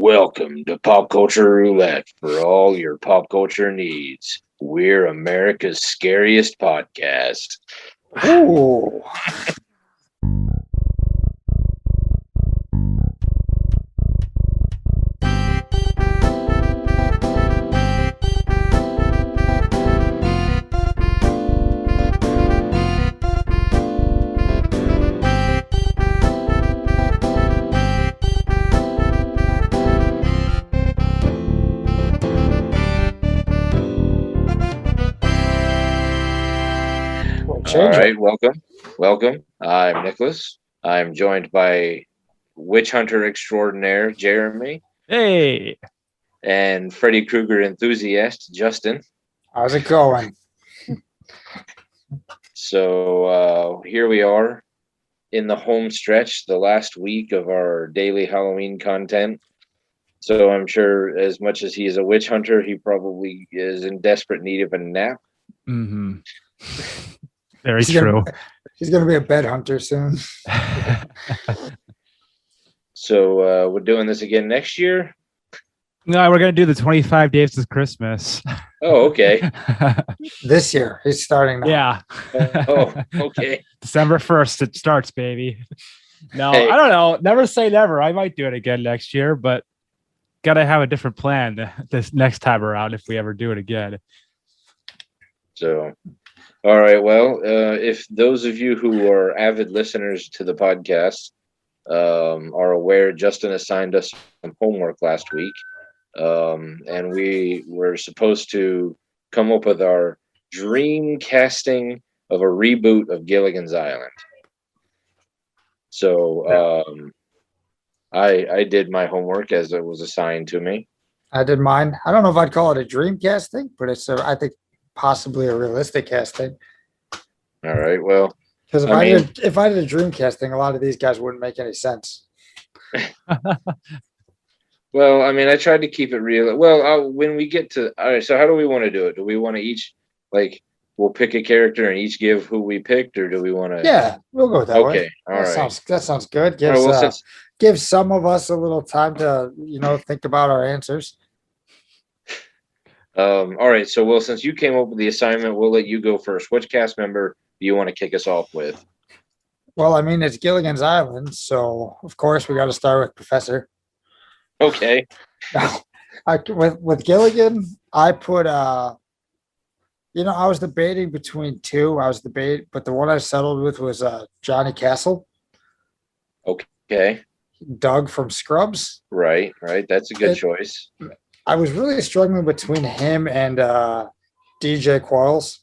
Welcome to Pop Culture Roulette for all your pop culture needs. We're America's scariest podcast. Ooh. All right, welcome. I'm Nicholas. I'm joined by witch hunter extraordinaire Jeremy Hey, and Freddy Krueger enthusiast Justin. How's it going? So here we are in the home stretch, the last week of our daily Halloween content. So I'm sure as much as he is a witch hunter, he probably is in desperate need of a nap. mm-hmm. Very true. He's going to be a bed hunter soon. So we're doing this again next year. No, we're gonna do the 25 days of Christmas. Oh, okay. This year, he's starting now. Yeah. Oh, okay. December 1st, it starts, baby. No, Hey. I don't know. Never say never. I might do it again next year, but gotta have a different plan this next time around if we ever do it again. So, all right. Well, if those of you who are avid listeners to the podcast are aware, Justin assigned us some homework last week. And we were supposed to come up with our dream casting of a reboot of Gilligan's Island. So I did my homework as it was assigned to me. I did mine. I don't know if I'd call it a dream casting, but it's I think possibly a realistic casting. All right. Well, Because I if I did a dream casting, a lot of these guys wouldn't make any sense. well, I mean, I tried to keep it real. Well, when we get to, all right, so how do we want to do it? Do we want to each, like, we'll pick a character and each give who we picked, or do we want to? Yeah, we'll go that way. Okay. All right. That sounds good. All right, well, Gives some of us a little time to, think about our answers. all right. So, well, since you came up with the assignment, we'll let you go first. Which cast member do you want to kick us off with? Well, I mean, it's Gilligan's Island, so of course we got to start with Professor. Okay. With Gilligan, I put I was debating between two. But the one I settled with was Johnny Castle, Okay. Doug from Scrubs. Right. That's a good choice. I was really struggling between him and DJ Qualls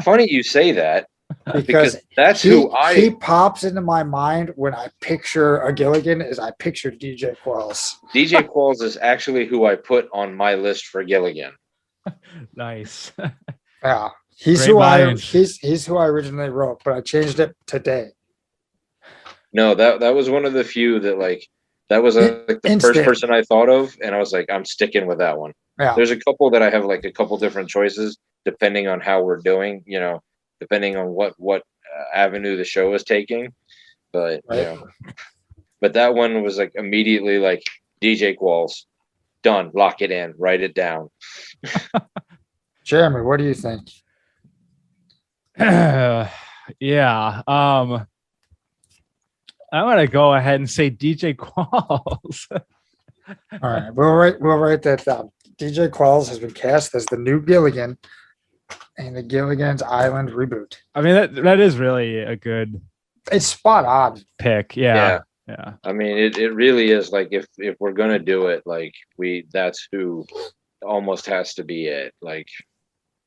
Funny you say that because that's he pops into my mind when I picture a Gilligan. Is I picture DJ Qualls. DJ Qualls is actually who I put on my list for Gilligan. Nice. Yeah, he's Great he's who I originally wrote, but I changed it today. No, that was one of the few that that was the first person I thought of, and I was like, I'm sticking with that one. Yeah. There's a couple that I have a couple different choices depending on how we're doing, depending on what avenue the show is taking. But Right. But that one was immediately DJ Qualls, done, lock it in, write it down. Jeremy, what do you think? Yeah. I'm gonna go ahead and say DJ Qualls. All right, we'll write that down. DJ Qualls has been cast as the new Gilligan in the Gilligan's Island reboot. I mean, that is really a good It's spot on. pick. Yeah. I mean, it really is if we're gonna do it, that's who almost has to be it.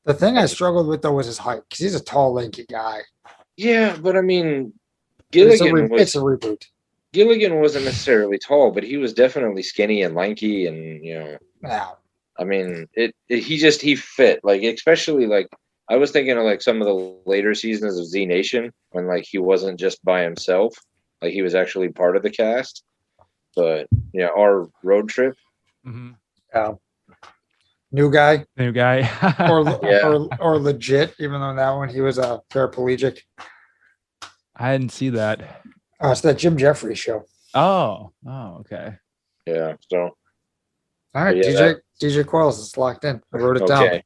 The thing I struggled with though was his height because he's a tall, lanky guy. Yeah, but I mean, It's a Gilligan reboot. Gilligan wasn't necessarily tall, but he was definitely skinny and lanky, and Yeah. I mean, he fit, especially I was thinking of some of the later seasons of Z Nation when he wasn't just by himself, he was actually part of the cast. But our road trip. Mm-hmm. New guy New guy. or legit, even though that one he was a paraplegic. I didn't see that. It's that Jim Jeffries show. Oh, okay. Yeah. So All right, yeah, DJ Coils is locked in. I wrote it down okay.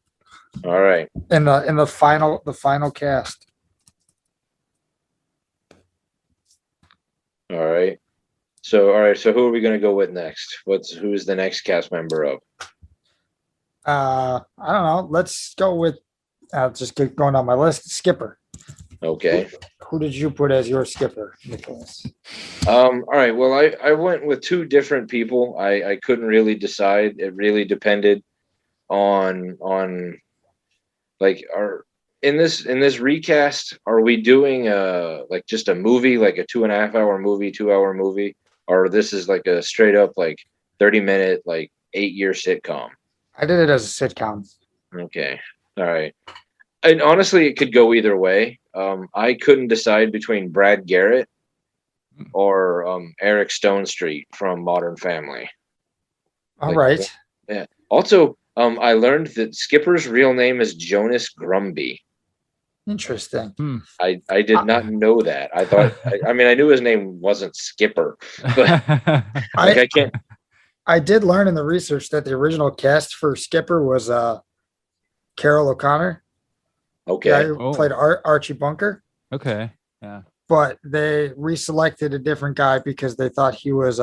All right. in the final cast. All right. So all right. So who are we gonna go with next? Who's the next cast member of? I don't know. Let's go with. I'll just keep going down my list. Skipper. Okay. Who did you put as your skipper, Nicholas? All right. Well, I went with two different people. I couldn't really decide. It really depended on like are in this recast, are we doing like just a movie, like a 2.5 hour movie, 2 hour movie, or this is like a straight up like 30 minute like 8 year sitcom? I did it as a sitcom. Okay. All right. And honestly, it could go either way. I couldn't decide between Brad Garrett or Eric Stone Street from Modern Family. All Like, right. yeah. Also, I learned that Skipper's real name is Jonas Grumby. Interesting. I did not know that. I thought I mean I knew his name wasn't Skipper, but like I can't. I did learn in the research that the original cast for Skipper was Carol O'Connor. Okay. Yeah, who played Archie Bunker. Okay. Yeah. But they reselected a different guy because they thought he was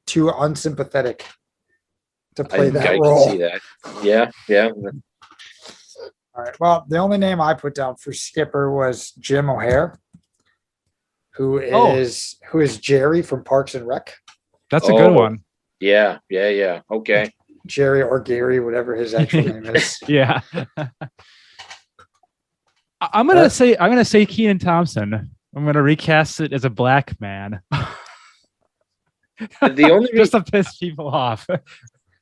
too unsympathetic to play that I role. can see that. Yeah, yeah. All right. Well, the only name I put down for Skipper was Jim O'Hare, who is Jerry from Parks and Rec. That's a good one. Yeah, yeah, yeah. Okay. Jerry or Gary, whatever his actual name is. Yeah. I'm gonna say Kenan Thompson. I'm gonna recast it as a black man. The only just to piss people off.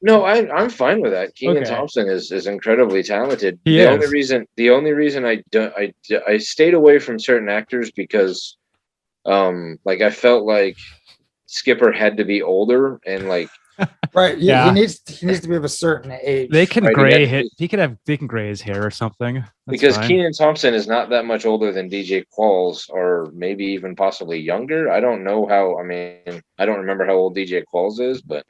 No, I'm fine with that. Kenan Thompson is incredibly talented. He the is. only reason I stayed away from certain actors because like I felt like Skipper had to be older and like right. Yeah. He needs to be of a certain age. They can Right, gray hit. They can gray his hair or something. That's because fine. Kenan Thompson is not that much older than DJ Qualls, or maybe even possibly younger. I don't know how. I mean, I don't remember how old DJ Qualls is, but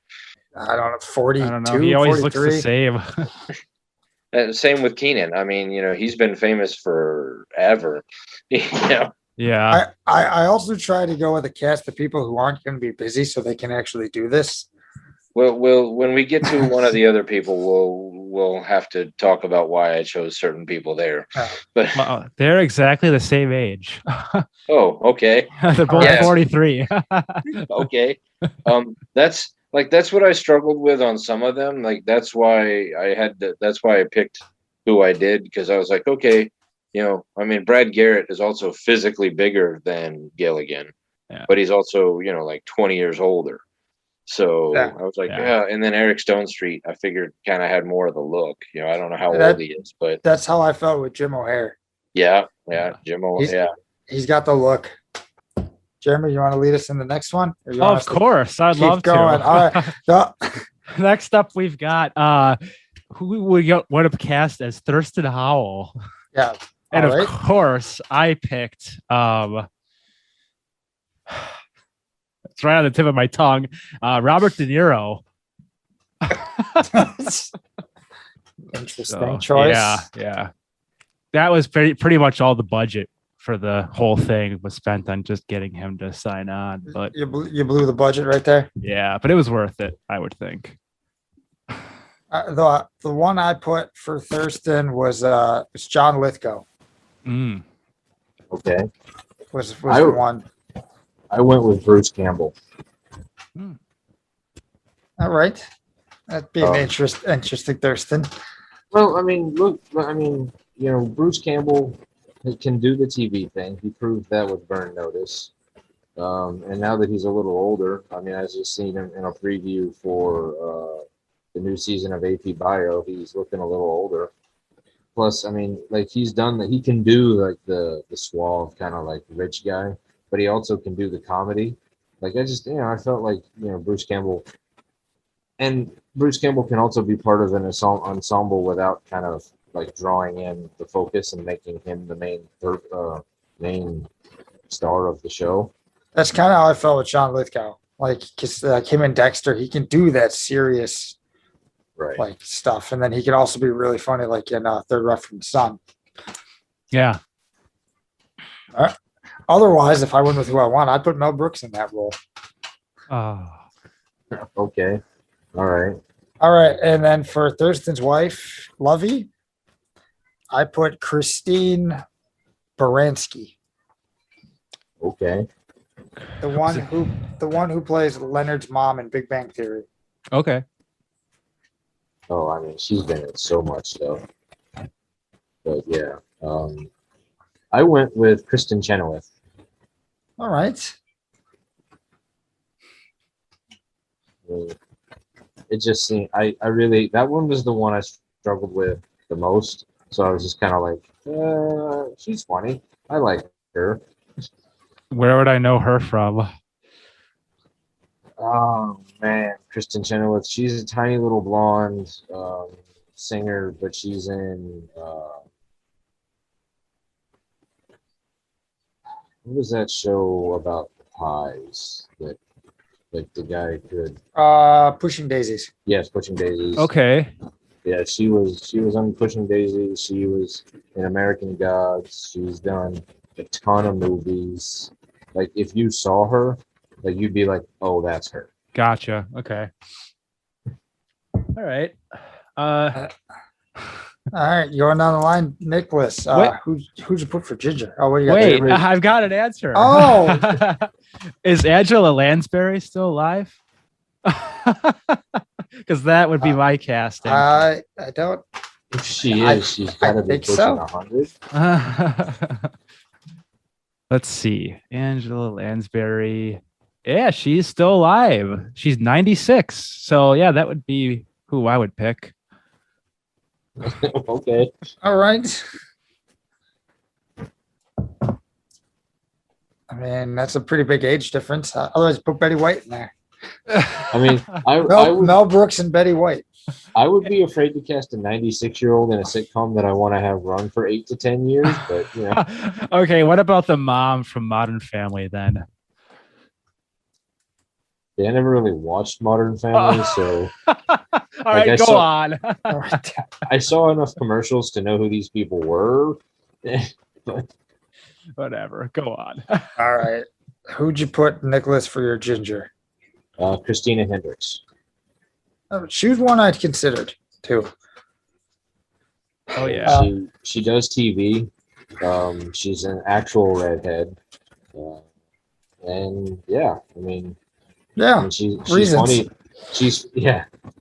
I don't know, 42, I don't know. He always 43. looks the same. same with Kenan. I mean, he's been famous forever. Yeah. I also try to go with a cast of people who aren't going to be busy so they can actually do this. Well, when we get to one of the other people, we'll have to talk about why I chose certain people there. But they're exactly the same age. oh, okay. They're both 43. Okay. That's what I struggled with on some of them. Like that's why I picked who I did, because I was like, okay, I mean, Brad Garrett is also physically bigger than Gilligan, but he's also, like 20 years older. So I was like, yeah. And then Eric Stone Street, I figured kind of had more of the look. I don't know how old he is, but that's how I felt with Jim O'Hare. Yeah, Jim O'Hare. He's got the look. Jeremy, you want to lead us in the next one? Of course, I'd love going? to. All right. Next up, we've got who we want to cast as Thurston Howell. Yeah, and of course, I picked. It's right on the tip of my tongue. Robert De Niro. Interesting choice. Yeah. That was pretty much all the budget for the whole thing was spent on just getting him to sign on. But you blew the budget right there. Yeah, but it was worth it, I would think. The one I put for Thurston was John Lithgow. Okay. Was the one. I went with Bruce Campbell. All right. That'd be an interesting Thurston. Well, I mean, Bruce Campbell can do the TV thing. He proved that with Burn Notice. And now that he's a little older, I mean, I just seen him in a preview for the new season of AP Bio. He's looking a little older. Plus, I mean, like he's done that. He can do like the suave kind of like rich guy, but he also can do the comedy. Like I just, I felt like, Bruce Campbell can also be part of an ensemble without kind of like drawing in the focus and making him the main star of the show. That's kind of how I felt with John Lithgow. Like, cause like him and Dexter, he can do that serious Right. like stuff, and then he can also be really funny, like in Third Rock from the Sun. Yeah. Otherwise, if I went with who I want, I'd put Mel Brooks in that role. Oh. Okay. All right. All right, and then for Thurston's wife, Lovey, I put Christine Baranski, Okay. the one who plays Leonard's mom in Big Bang Theory. Okay. Oh, I mean, she's been in so much stuff. But yeah, I went with Kristen Chenoweth. All right. I mean, it just seemed I really that one was the one I struggled with the most. So I was just kind of like, she's funny. I like her. Where would I know her from? Oh man, Kristen Chenoweth. She's a tiny little blonde singer, but she's in what was that show about the pies that like the guy could Pushing Daisies. yes, Pushing Daisies. Okay. Yeah, she was on Pushing Daisies. She was in American Gods. She's done a ton of movies. Like if you saw her, like you'd be like, oh, that's her. Gotcha. Okay. All right. All right, going down the line, Nicholas. What? Who'd you put for Ginger? Oh, what do you got? Wait, there? I've got an answer. Oh. Is Angela Lansbury still alive? Because that would be my casting. I don't. If she is, she's got to be think pushing so. 100. Let's see. Angela Lansbury. Yeah, she's still alive. She's 96. So yeah, that would be who I would pick. Okay. All right. I mean, that's a pretty big age difference. Otherwise, put Betty White in there. I mean, I would Mel Brooks and Betty White. I would be afraid to cast a 96-year-old in a sitcom that I want to have run for 8 to 10 years, but you know. Okay, what about the mom from Modern Family then? Yeah, I never really watched Modern Family, so All right, I go saw- on. All right. I saw enough commercials to know who these people were. Whatever, go on. All right. Who'd you put, Nicholas, for your Ginger? Christina Hendricks. Oh, she was one I'd considered too. Oh yeah. She does TV. She's an actual redhead. And yeah, I mean Yeah. she's Reasons. funny.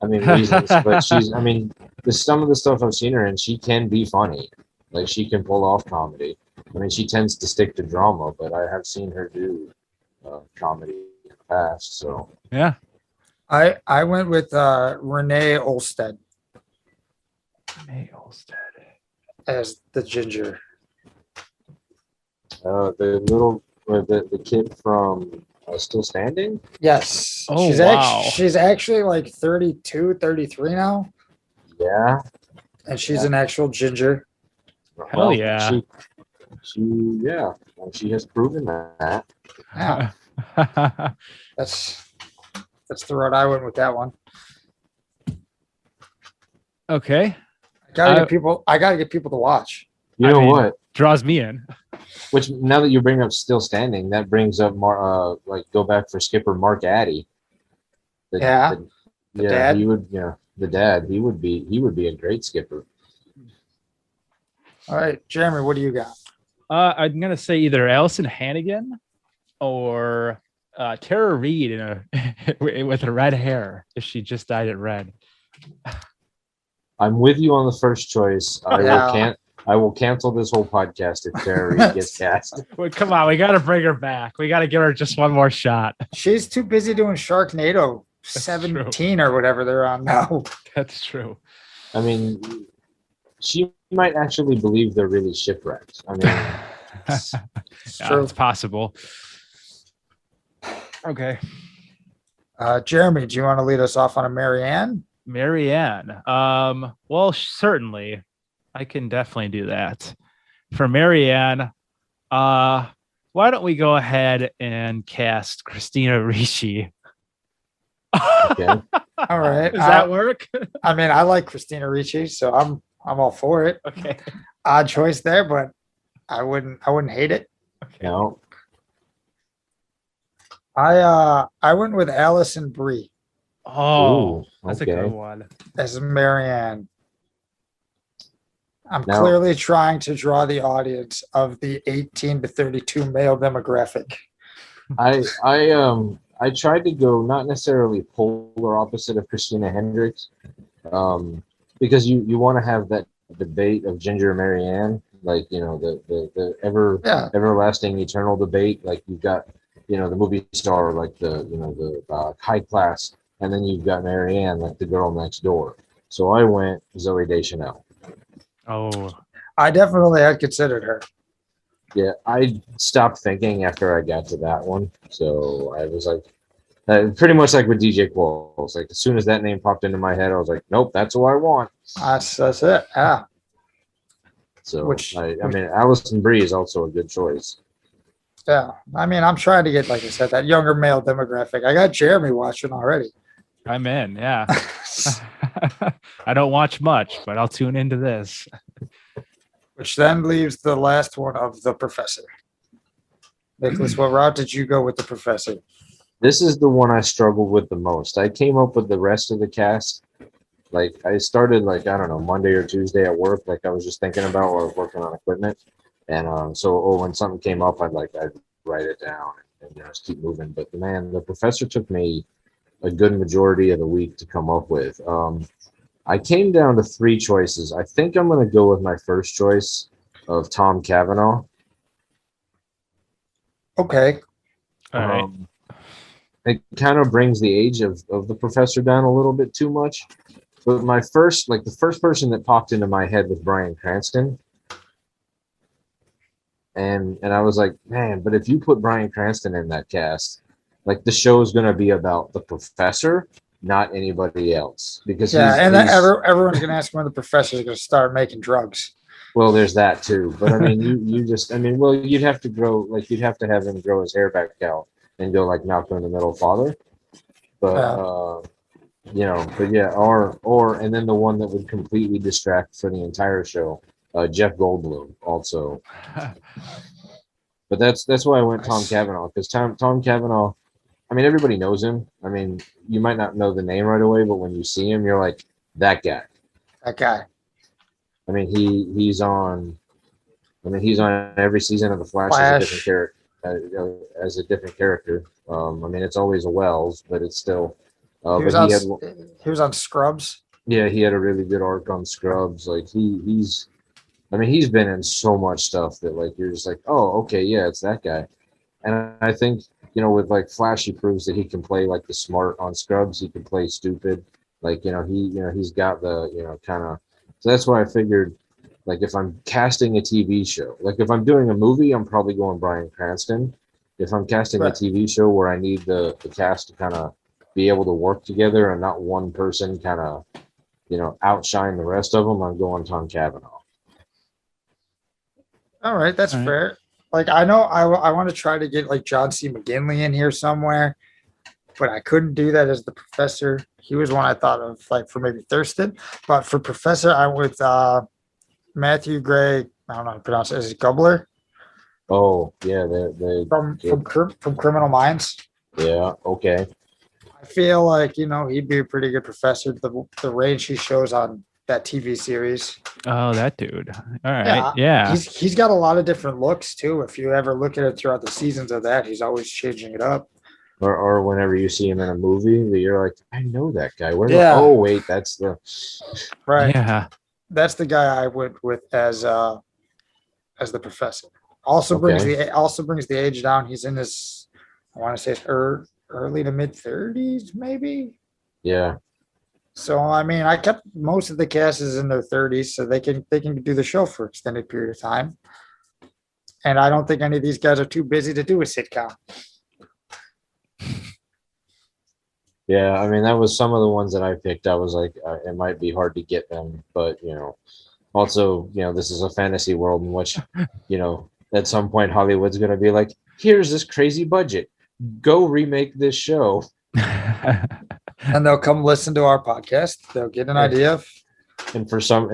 I mean reasons, but some of the stuff I've seen her in, she can be funny. Like she can pull off comedy. I mean, she tends to stick to drama, but I have seen her do comedy in the past. So Yeah. I went with Renee Olstead May Olstead. as the Ginger. the kid from Still Standing. Yes. Oh, she's wow. she's actually like 32, 33 now, Yeah. and she's an actual Ginger. Hell yeah. She has proven that. Yeah. That's the road I went with that one. Okay. I gotta get people to watch. You I know mean- what? Draws me in. Which now that you bring up Still Standing, that brings up go back for skipper Mark Addy. Yeah. The dad? He would. Yeah, the dad. He would be a great skipper. All right, Jeremy, what do you got? I'm gonna say either Allison Hannigan or Tara Reid with her red hair if she just dyed it red. I'm with you on the first choice. Yeah. I will cancel this whole podcast if Tara Reid gets cast. Well, come on, we gotta bring her back. We gotta give her just one more shot. She's too busy doing Sharknado 17 or whatever they're on now. That's true. I mean, she might actually believe they're really shipwrecked. I mean, It's Yeah, true. it's possible. Okay. Jeremy, do you want to lead us off on a Marianne? Marianne. Well, certainly. I can definitely do that. For Marianne, why don't we go ahead and cast Christina Ricci Okay. All right. Does that work? I mean, I like Christina Ricci, so I'm all for it. Okay. Odd choice there, but I wouldn't hate it. Okay. No. I went with Allison Brie Oh, Ooh, that's okay. a good one. as Marianne. I'm Now- clearly trying to draw the audience of the 18 to 32 male demographic. I tried to go not necessarily polar opposite of Christina Hendricks, because you want to have that debate of Ginger Marianne, like the Yeah. everlasting eternal debate. Like you've got the movie star, like the high class, and then you've got Marianne, like the girl next door. So I went Zoe Deschanel. Oh, I definitely had considered her. Yeah, I stopped thinking after I got to that one. So I was like, pretty much like with DJ Qualls. Like as soon as that name popped into my head, I was like, nope, that's who I want. That's it. Yeah. So Which- I mean, Allison Brie is also a good choice. Yeah. I mean, I'm trying to get, like I said, that younger male demographic. I got Jeremy watching already. I'm in. Yeah. I don't watch much, but I'll tune into this. Which then leaves the last one of the professor. Nicholas, what route did you go with the professor? This is the one I struggled with the most. I came up with the rest of the cast. Like I started like, I don't know, Monday or Tuesday at work. Like I was just thinking about while I was working on equipment. And so when something came up, I'd write it down and just keep moving. But man, the professor took me a good majority of the week to come up with. I came down to 3 choices. I think I'm going to go with my first choice of Tom Cavanaugh. Okay. All right. It kind of brings the age of the professor down a little bit too much. But the first person that popped into my head was Bryan Cranston. And I was like, man, but if you put Bryan Cranston in that cast, like the show is going to be about the professor, not anybody else. Because Yeah, and then he's everyone's going to ask when the professor is going to start making drugs. well, there's that too. But I mean, you just, I mean, well, you'd have to grow, like you'd have to have him grow his hair back out and go like Malcolm in the Middle Father. But but yeah, or and then the one that would completely distract for the entire show, Jeff Goldblum also. But that's why I went Tom Nice. Cavanaugh, because Tom Cavanaugh, I mean, everybody knows him. I mean, you might not know the name right away, but when you see him, you're like, that guy. That guy. I mean, he's on every season of The Flash, Flash. as a different character. I mean, it's always a Wells, but it's still. He was, he was on Scrubs. Yeah, he had a really good arc on Scrubs. Like he's been in so much stuff that like you're just like, oh, okay, yeah, it's that guy. And I think with like Flash, he proves that he can play like the smart on Scrubs. He can play stupid. Like he's got the kind of. So that's why I figured, like if I'm casting a TV show, like if I'm doing a movie, I'm probably going Bryan Cranston. If I'm casting a Right. TV show where I need the cast to kind of be able to work together and not one person kind of outshine the rest of them, I'm going Tom Cavanaugh. All right, that's All right. fair. Like I know I want to try to get like John C. McGinley in here somewhere, but I couldn't do that as the professor. He was one I thought of like for maybe Thurston, but for professor I went with Matthew Gray. I don't know how to pronounce it. Is it Gubler Oh yeah, they from Criminal Minds? yeah, okay. I feel like he'd be a pretty good professor. The range he shows on that TV series. Oh, that dude. All right. Yeah. He's got a lot of different looks too. If you ever look at it throughout the seasons of that, he's always changing it up. Or whenever you see him in a movie, that you're like, I know that guy. Yeah. Oh wait, that's the Right. Yeah. That's the guy I went with as the professor. Also brings the age down. He's in his, I want to say it's early to mid 30s, maybe. yeah. So I mean, I kept most of the cast is in their 30s, so they can do the show for extended period of time. And I don't think any of these guys are too busy to do a sitcom. Yeah, I mean that was some of the ones that I picked. I was like, it might be hard to get them, but also this is a fantasy world in which at some point Hollywood's going to be like, here's this crazy budget, go remake this show. And they'll come listen to our podcast. They'll get an Yeah. idea of And for some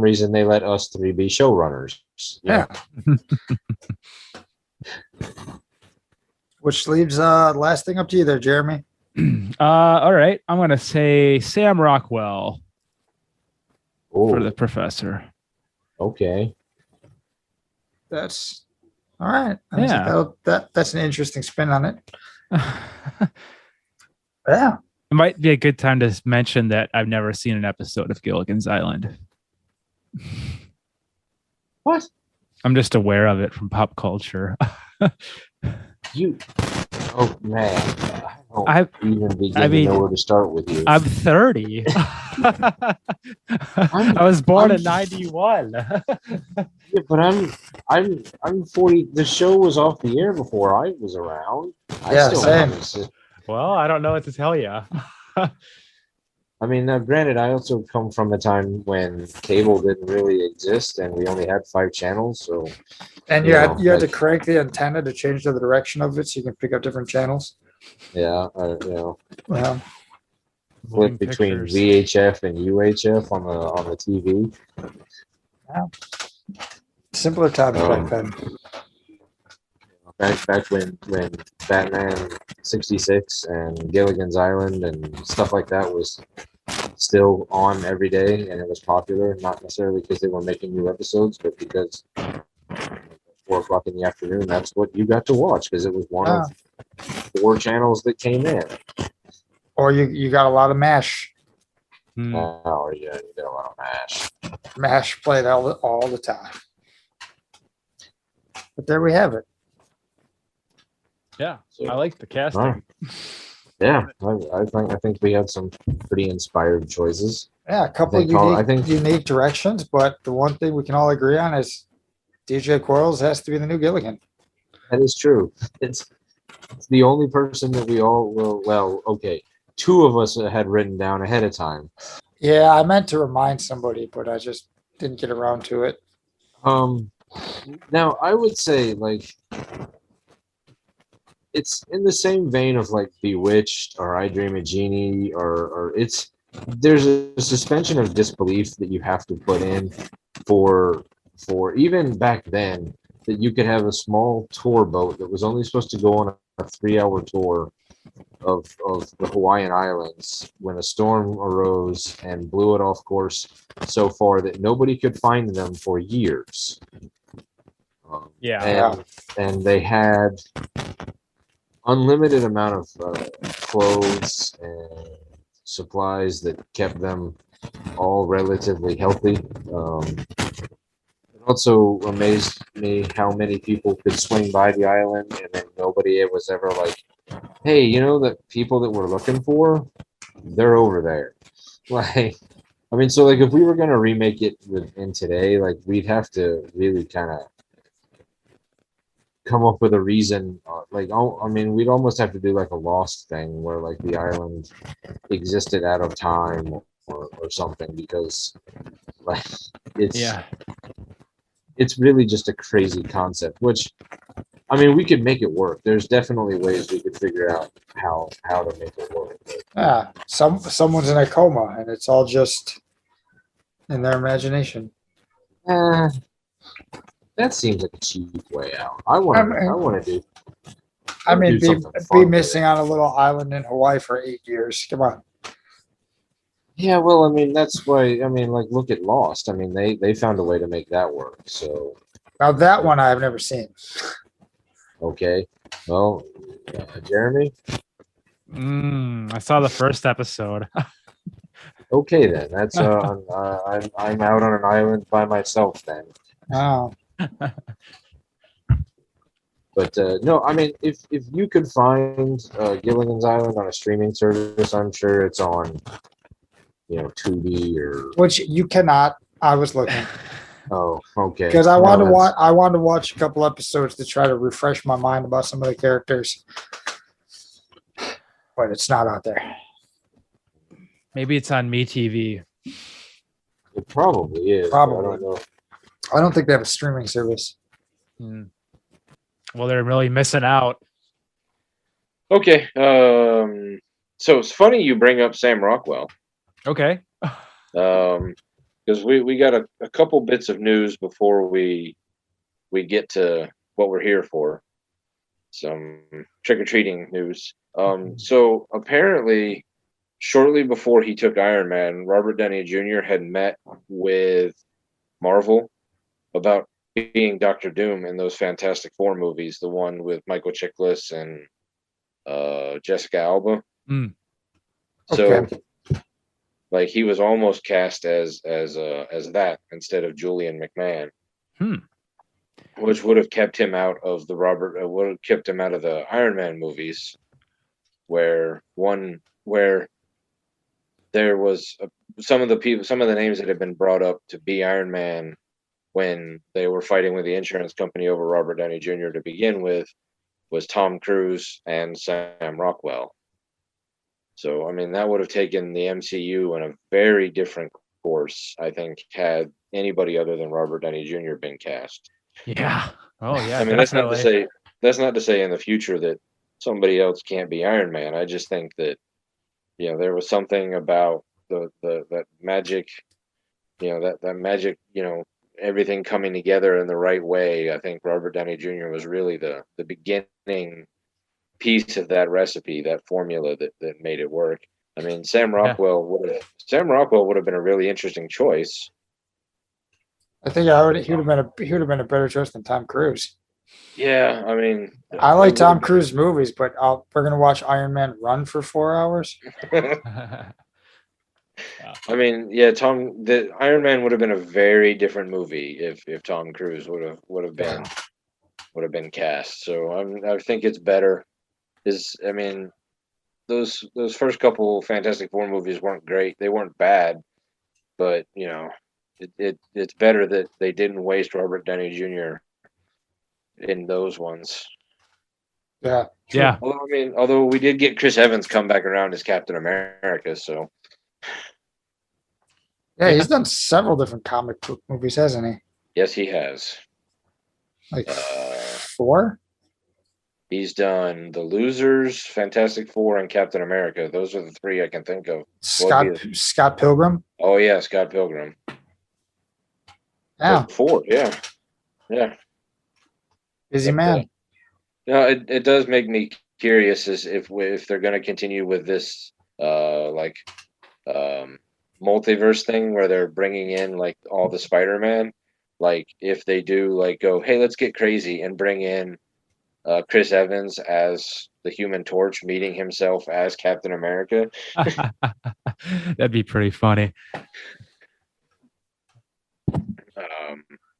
reason, they let us three be showrunners. yeah. Which leaves last thing up to you there, Jeremy. All right. I'm gonna say Sam Rockwell for Oh, the professor. okay. That's all right. I think Yeah. that's an interesting spin on it. It Yeah. might be a good time to mention that I've never seen an episode of Gilligan's Island. What? I'm just aware of it from pop culture. You? Oh man, I even begin I mean, to know where to start with you. I'm 30. I was born in 91. Yeah, but I'm 40. The show was off the air before I was around. Yeah, same. Well, I don't know what to tell you. I mean, granted, I also come from a time when cable didn't really exist, and we only had 5 channels. So, And You you know, had to like- crank the antenna to change the direction of it so you can pick up different channels. yeah, Yeah. flip between VHF and UHF on the TV. Simpler times Um, back then. Back when Batman 66 and Gilligan's Island and stuff like that was still on every day and it was popular, not necessarily because they were making new episodes, but because 4 o'clock in the afternoon, that's what you got to watch because it was one of 4 channels that came in. Or you got a lot of MASH. Hmm. Oh yeah, you got a lot of MASH. MASH played all the time. But there we have it. Yeah, So, I like the casting. Wow. Yeah, I think we had some pretty inspired choices. Yeah, a couple think of all- unique, I think- unique directions, but the one thing we can all agree on is DJ Quarles has to be the new Gilligan. That is true. It's the only person that we all will. Well, okay, 2 of us had written down ahead of time. Yeah, I meant to remind somebody, but I just didn't get around to it. Now I would say like it's in the same vein of like Bewitched or I Dream a Genie or there's a suspension of disbelief that you have to put in for even back then that you could have a small tour boat that was only supposed to go on a 3-hour tour of the Hawaiian Islands when a storm arose and blew it off course so far that nobody could find them for years. Yeah. And they had unlimited amount of clothes and supplies that kept them all relatively healthy. It also amazed me how many people could swing by the island and then nobody was ever like, hey, you know, the people that we're looking for, they're over there. Like, I mean, so like if we were going to remake it in today, like we'd have to really kind of come up with a reason. I mean, we'd almost have to do like a Lost thing where like the island existed out of time or something because like it's really just a crazy concept, which I mean, we could make it work. There's definitely ways we could figure out how to make it work. Yeah, someone's in a coma, and it's all just in their imagination. That seems like a cheap way out. I want to do. I mean, do something be fun with missing it. on a little island in Hawaii for 8 years. Come on. Yeah, well, I mean, that's why. I mean, like, look at Lost. I mean, they found a way to make that work. So Now that one I've never seen. okay, well, Jeremy. I saw the first episode. Okay, then that's I'm out on an island by myself then. Oh, But no, I mean, if you could find Gilligan's Island on a streaming service, I'm sure it's on, Tubi or. which you cannot. I was looking Oh, okay. because I Well, wanted to that's- watch. I wanted to watch a couple episodes to try to refresh my mind about some of the characters, but it's not out there. Maybe it's on MeTV. It probably is. Probably. I don't know. I don't think they have a streaming service. Well, they're really missing out. Okay. So it's funny you bring up Sam Rockwell, Okay. because we got a couple bits of news before we get to what we're here for. Some trick or treating news. So apparently, shortly before he took Iron Man, Robert Downey Jr. had met with Marvel about being Doctor Doom in those Fantastic Four movies, the one with Michael Chiklis and Jessica Alba. Mm. So, Okay. like, he was almost cast as that instead of Julian McMahon, Hmm. which would have kept him out of the would have kept him out of the Iron Man movies, where there was some of the names that had been brought up to be Iron Man when they were fighting with the insurance company over Robert Downey Jr. to begin with was Tom Cruise and Sam Rockwell. So, I mean, that would have taken the MCU in a very different course, I think, had anybody other than Robert Downey Jr. been cast. Yeah. Oh yeah. I mean, definitely. that's not to say in the future that somebody else can't be Iron Man. I just think that there was something about the that magic, that magic, everything coming together in the right way. I think Robert Downey Jr. was really the beginning piece of that recipe, that formula that made it work. I mean, Sam Yeah. Rockwell would have been a really interesting choice. I think he would have been a better choice than Tom Cruise. Yeah, I mean, I like it Tom would Cruise movies, but we're gonna watch Iron Man run for 4 hours. have I mean, yeah, the Iron Man would have been a very different movie if Tom Cruise would have been cast. So I think it's better. I mean, those first couple Fantastic Four movies weren't great. They weren't bad, but it's better that they didn't waste Robert Downey Jr. in those ones. Yeah. yeah. Although we did get Chris Evans come back around as Captain America, so Yeah, Yeah. he's done several different comic book movies, hasn't he? yes, he has. Like Uh, 4? He's done The Losers, Fantastic Four, and Captain America. Those are the three I can think of. Scott Pilgrim. Oh yeah, Scott Pilgrim. Yeah, So 4, yeah, yeah. busy But, man. no, it does make me curious as if they're going to continue with this like multiverse thing where they're bringing in like all the Spider-Man. Like if they do like go, hey, let's get crazy and bring in Chris Evans as the Human Torch, meeting himself as Captain America. That'd be pretty funny.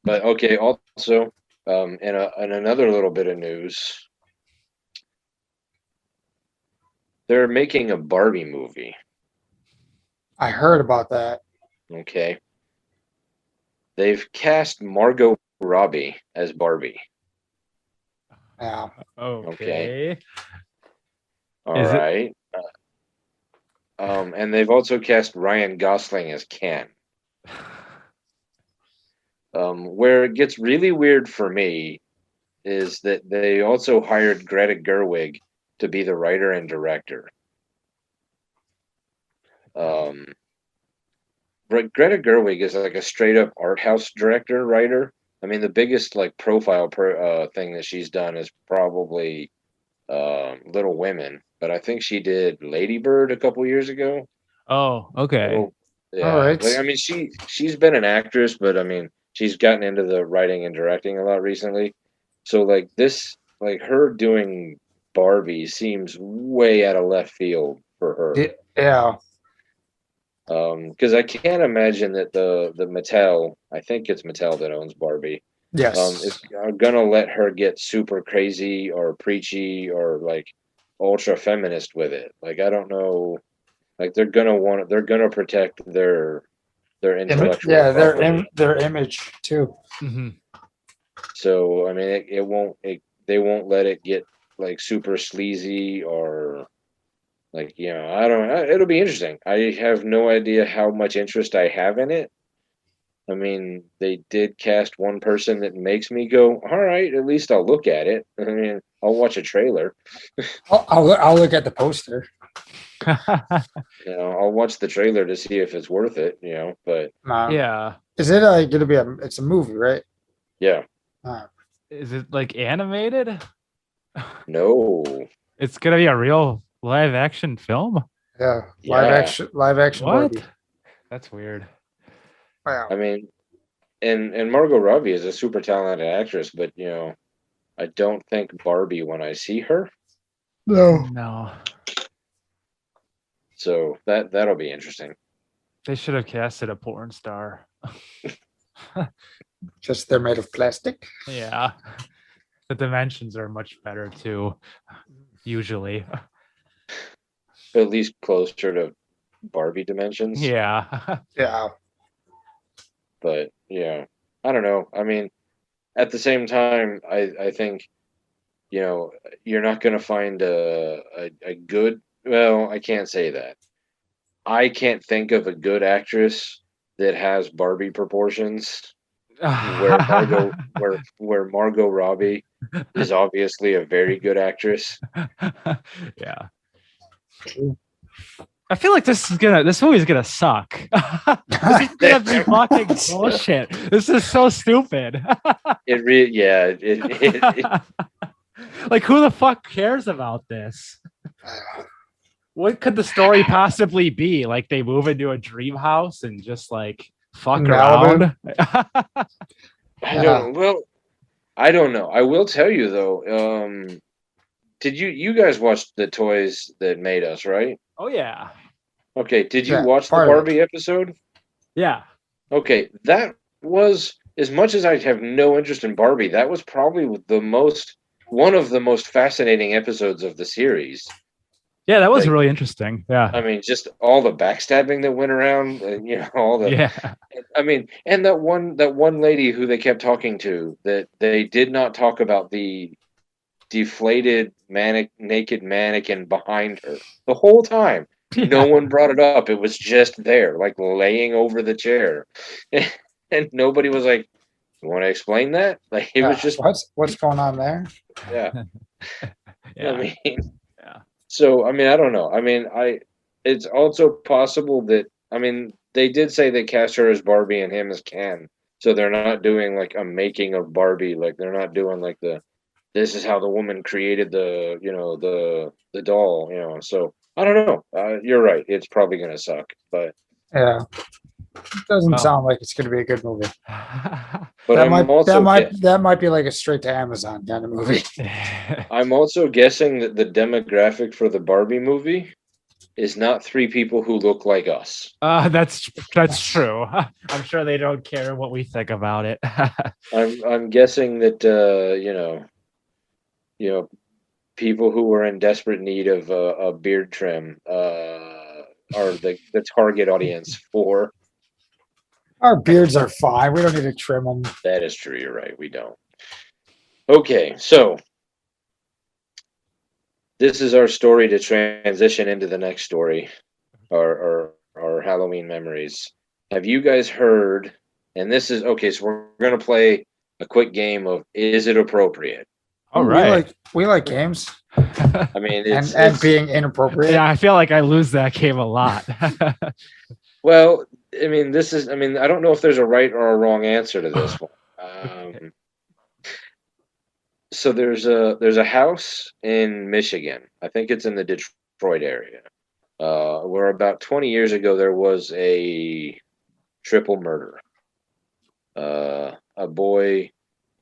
But okay, also in another little bit of news, they're making a Barbie movie. I heard about that. Okay, they've cast Margot Robbie as Barbie. Yeah. Okay. All Is it- right. And they've also cast Ryan Gosling as Ken. Where it gets really weird for me is that they also hired Greta Gerwig to be the writer and director. Greta Gerwig is like a straight up art house director writer. I mean, the biggest like profile thing that she's done is probably Little Women, but I think she did Lady Bird a couple years ago. Oh, okay. Well, yeah, All right. like I mean, she's been an actress, but I mean, she's gotten into the writing and directing a lot recently. So like this, like her doing Barbie seems way out of left field for her. Yeah. Because I can't imagine that the Mattel, I think it's Mattel that owns Barbie, Yes. is gonna let her get super crazy or preachy or like ultra feminist with it. Like I don't know, like they're gonna protect their intellectual property. Their image too. hmm So I mean, they won't let it get like super sleazy or like I don't. It'll be interesting. I have no idea how much interest I have in it. I mean, they did cast one person that makes me go, all right, at least I'll look at it. I mean, I'll watch a trailer. I'll look at the poster. You know, I'll watch the trailer to see if it's worth it. You know, but Yeah. Is it gonna be it's a movie, right? yeah, Uh, Is it like animated? no, It's gonna be a real live action film? yeah, yeah. live action What? Barbie. That's weird. Wow. I mean, and Margot Robbie is a super talented actress, but you know, I don't think Barbie when I see her. No, No. So that'll be interesting. They should have casted a porn star. just they're made of plastic. Yeah. The dimensions are much better too, usually. At least closer to Barbie dimensions. Yeah. Yeah, But yeah, I don't know. I mean, at the same time, I think you know you're not going to find a good. Well, I can't say that. I can't think of a good actress that has Barbie proportions where Margot Robbie is obviously a very good actress. Yeah. I feel like this movie's gonna suck. This is gonna be fucking bullshit. This is so stupid. Like, who the fuck cares about this? What could the story possibly be? Like, they move into a dream house and just like fuck In around. I don't. Well, I don't know. I will tell you though. Did you guys watch the Toys That Made Us? Right. Oh yeah, Okay. Did you Yeah, watch the part of it. Barbie episode? yeah. Okay, that was as much as I have no interest in Barbie. That was probably one of the most fascinating episodes of the series. Yeah, that was Like, really interesting. Yeah. I mean, just all the backstabbing that went around, and you know, all the. Yeah. I mean, and that one lady who they kept talking to, that they did not talk about the deflated naked mannequin behind her the whole time. No one brought it up. It was just there, like laying over the chair, and nobody was like, "You want to explain that?" Like it was just, what's going on there? yeah. Yeah. I mean, Yeah. so I mean, I don't know. I mean, It's also possible that they did say they cast her as Barbie and him as Ken, so they're not doing like a making of Barbie. Like they're not doing like this is how the woman created the doll. You know, so I don't know. You're right. It's probably gonna suck, but Yeah, doesn't Well. sound like it's going to be a good movie. but That might be like a straight to Amazon kind of movie. I'm also guessing that the demographic for the Barbie movie is not three people who look like us. That's true. I'm sure they don't care what we think about it. I'm guessing that people who are in desperate need of a beard trim are the target audience for. Our beards are fine. We don't need to trim them. That is true. You're right. We don't. Okay, so this is our story to transition into the next story, our Halloween memories. Have you guys heard? And this is okay. So we're gonna play a quick game of Is It Appropriate? All right. We like games I mean, and being inappropriate. Yeah, I feel like I lose that game a lot. well, I mean, I don't know if there's a right or a wrong answer to this one. So there's a house in Michigan. I think it's in the Detroit area. Where about 20 years ago there was a triple murder. A boy.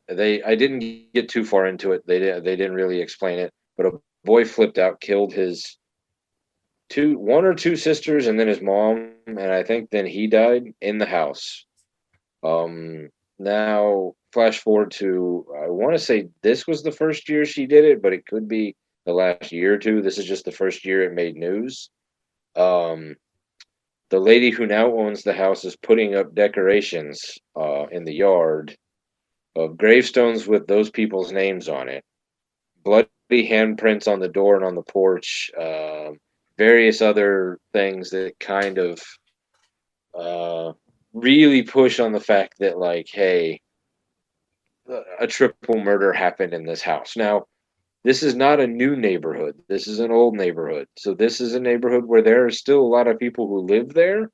I didn't get too far into it. They didn't really explain it, but a boy flipped out, killed his one or two sisters, and then his mom, and I think then he died in the house. Now flash forward to, I want to say this was the first year she did it, but it could be the last year or two. This is just the first year it made news. The lady who now owns the house is putting up decorations in the yard of gravestones with those people's names on it, bloody handprints on the door and on the porch, various other things that kind of really push on the fact that, like, hey, a triple murder happened in this house. Now, this is not a new neighborhood. This is an old neighborhood. So this is a neighborhood where there are still a lot of people who live there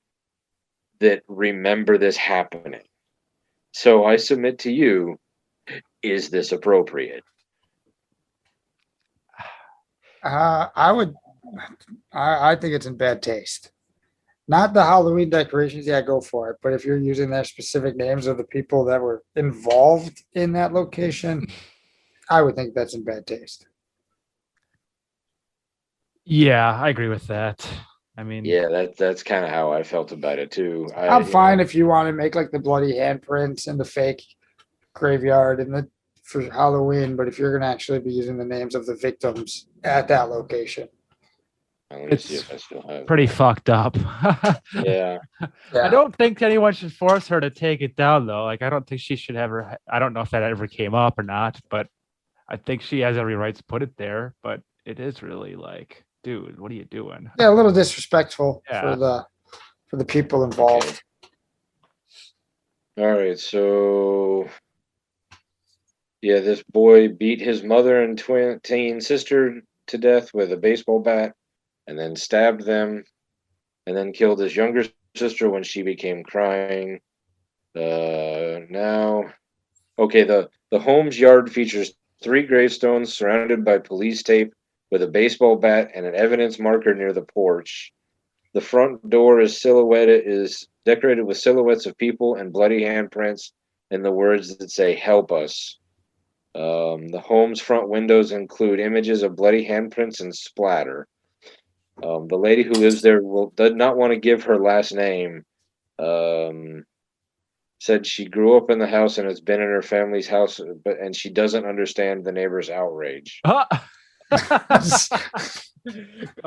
that remember this happening. So I submit to you, is this appropriate? I would. I think it's in bad taste. Not the Halloween decorations, yeah, go for it. But if you're using their specific names of the people that were involved in that location, I would think that's in bad taste. Yeah, I agree with that. I mean, Yeah, that's kind of how I felt about it too. I'm fine if you want to make like the bloody handprints and the fake graveyard and the for Halloween, but if you're gonna actually be using the names of the victims at that location, Let me see if I still have. pretty fucked up. Yeah. I don't think anyone should force her to take it down, though. Like, I don't think she should ever. I don't know if that ever came up or not, but I think she has every right to put it there. But it is really like, dude, what are you doing? Yeah, a little disrespectful Yeah. for the people involved. All right, so yeah, this boy beat his mother and teen sister to death with a baseball bat, and then stabbed them, and then killed his younger sister when she became crying. Now, okay, the home's yard features 3 gravestones surrounded by police tape with a baseball bat and an evidence marker near the porch. The front door is decorated with silhouettes of people and bloody handprints and the words that say "Help us." The home's front windows include images of bloody handprints and splatter. The lady who lives there did not want to give her last name. Said she grew up in the house and has been in her family's house, and she doesn't understand the neighbors' outrage.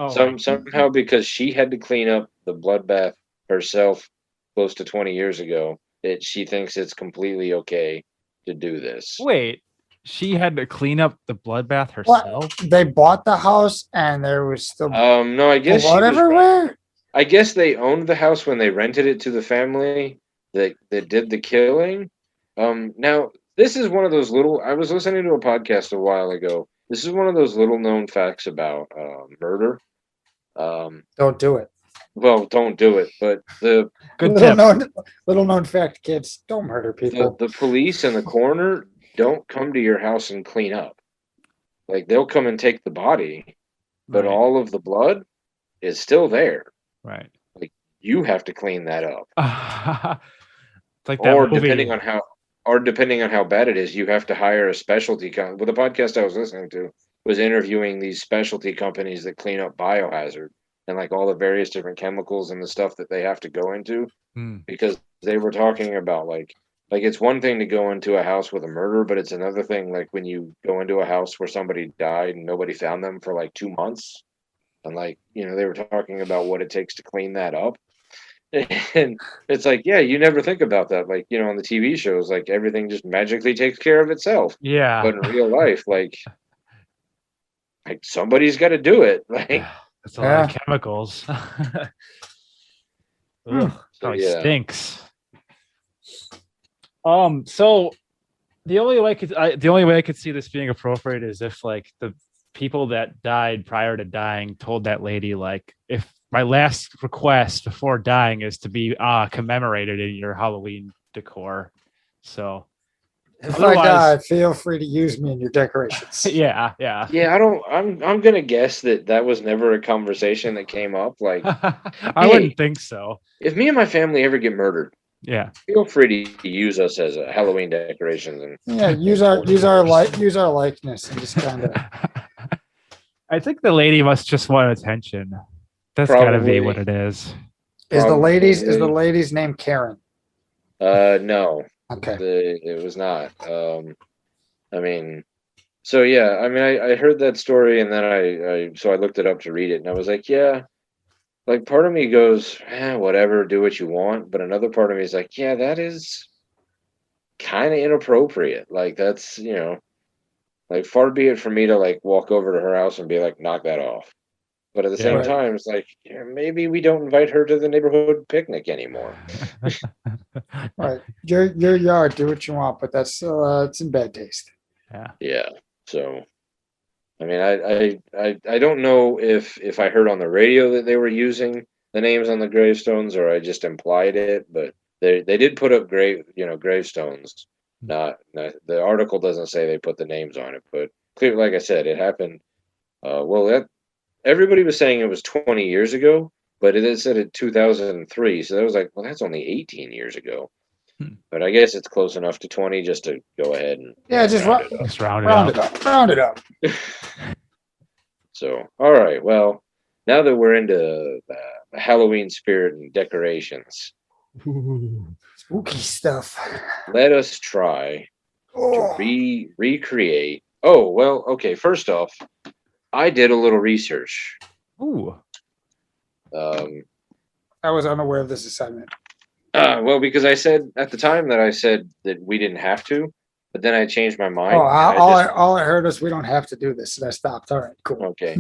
Somehow because she had to clean up the bloodbath herself close to 20 years ago, she thinks it's completely okay to do this. Wait, she had to clean up the bloodbath herself? They bought the house and there was still No, I guess blood everywhere. I guess they owned the house when they rented it to the family that did the killing. Now this is one of those little. I was listening to a podcast a while ago. This is one of those little known facts about murder. Don't do it. Well, don't do it. But the Good little known fact, kids, don't murder people. the police and the coroner don't come to your house and clean up. Like they'll come and take the body, but Right. all of the blood is still there. Right. You have to clean that up. It's like that Or movie. depending on how bad it is, you have to hire a specialty company. Well, the podcast I was listening to was interviewing these specialty companies that clean up biohazard and like all the various different chemicals and the stuff that they have to go into, because they were talking about like it's one thing to go into a house with a murder, but it's another thing like when you go into a house where somebody died and nobody found them for like 2 months, and like they were talking about what it takes to clean that up. And it's like, yeah, you never think about that. Like, on the TV shows, like everything just magically takes care of itself. Yeah. But in real life, like somebody's got to do it. Like, it's a lot of chemicals. Ugh, probably stinks. So the only way I could see this being appropriate is if like the people that died prior to dying told that lady like, if my last request before dying is to be commemorated in your Halloween decor. So if I die, feel free to use me in your decorations. Yeah. I'm gonna guess that was never a conversation that came up. Like, I wouldn't think so. If me and my family ever get murdered, yeah, feel free to use us as a Halloween decorations and use our likeness and just kind of. I think the lady must just want attention. That's gotta be what it is. Is the lady's name Karen? No. Okay. It was not. I mean, so yeah, I mean, I heard that story and then I looked it up to read it and I was like, yeah, like part of me goes, whatever, do what you want. But another part of me is like, yeah, that is kind of inappropriate. Like that's, like far be it for me to like walk over to her house and be like, knock that off. But at the same time, it's like, maybe we don't invite her to the neighborhood picnic anymore. Right. Your yard, do what you want, but that's it's in bad taste. Yeah. Yeah. So, I mean, I don't know if I heard on the radio that they were using the names on the gravestones or I just implied it, but they did put up gravestones. Not the article doesn't say they put the names on it, but clear, like I said, it happened. That everybody was saying it was 20 years ago, but it said it 2003, so that was like, well, that's only 18 years ago. But I guess it's close enough to 20 just to go ahead and just round it up. Just round round it it up. up. Round it up. So, all right. Well, now that we're into the Halloween spirit and decorations, Spooky stuff. let us try to Oh, recreate. Oh, well, okay. First off, I did a little research. Ooh. Um, I was unaware of this assignment. well, because I said at the time that I said that we didn't have to, but then I changed my mind. Oh, and all I heard is we don't have to do this, and I stopped. All right, cool. Okay.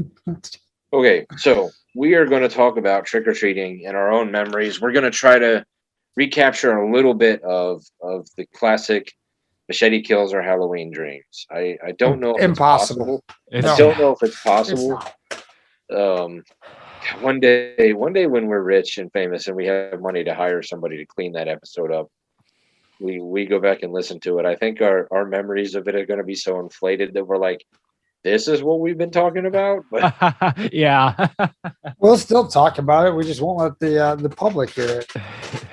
Okay, so we are going to talk about trick or treating in our own memories. We're going to try to recapture a little bit of the classic machete kills or Halloween dreams. I don't know if Impossible. it's possible. It's, I don't know if it's It's possible. not. One day when we're rich and famous and we have money to hire somebody to clean that episode up, we go back and listen to it. I think our memories of it are going to be so inflated that we're like, this is what we've been talking about. But yeah. We'll still talk about it. We just won't let the public hear it.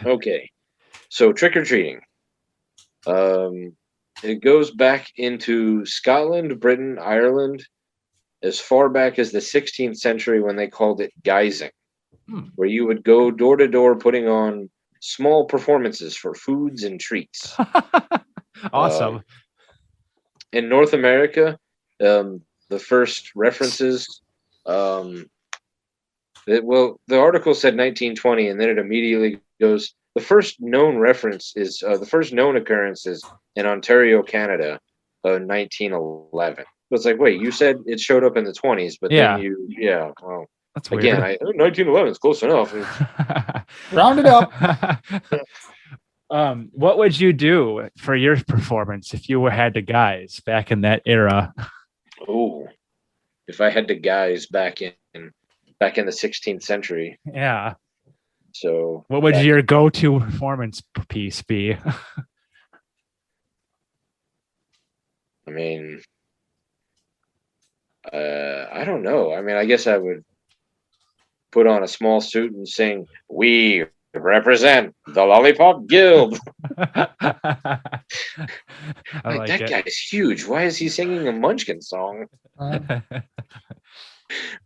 okay, so trick or treating. It goes back into Scotland, Britain, Ireland, as far back as the 16th century when they called it guising, where you would go door to door putting on small performances for foods and treats. Awesome. In North America, the first references, the article said 1920, and then it immediately goes. The first known reference is the first known occurrence is in Ontario, Canada, 1911. So it's like, wait, you said it showed up in the 20s, but Yeah. then well, That's weird. again, 1911 is close enough. Round it up. What would you do for your performance if you had to guise back in that era? Oh, if I had to guise back in the 16th century. Yeah. So What would your go-to performance piece be? I mean, I don't know. I mean, I guess I would put on a small suit and sing, "We represent the Lollipop Guild." I like that it. guy's huge. Why is he singing a Munchkin song? Uh,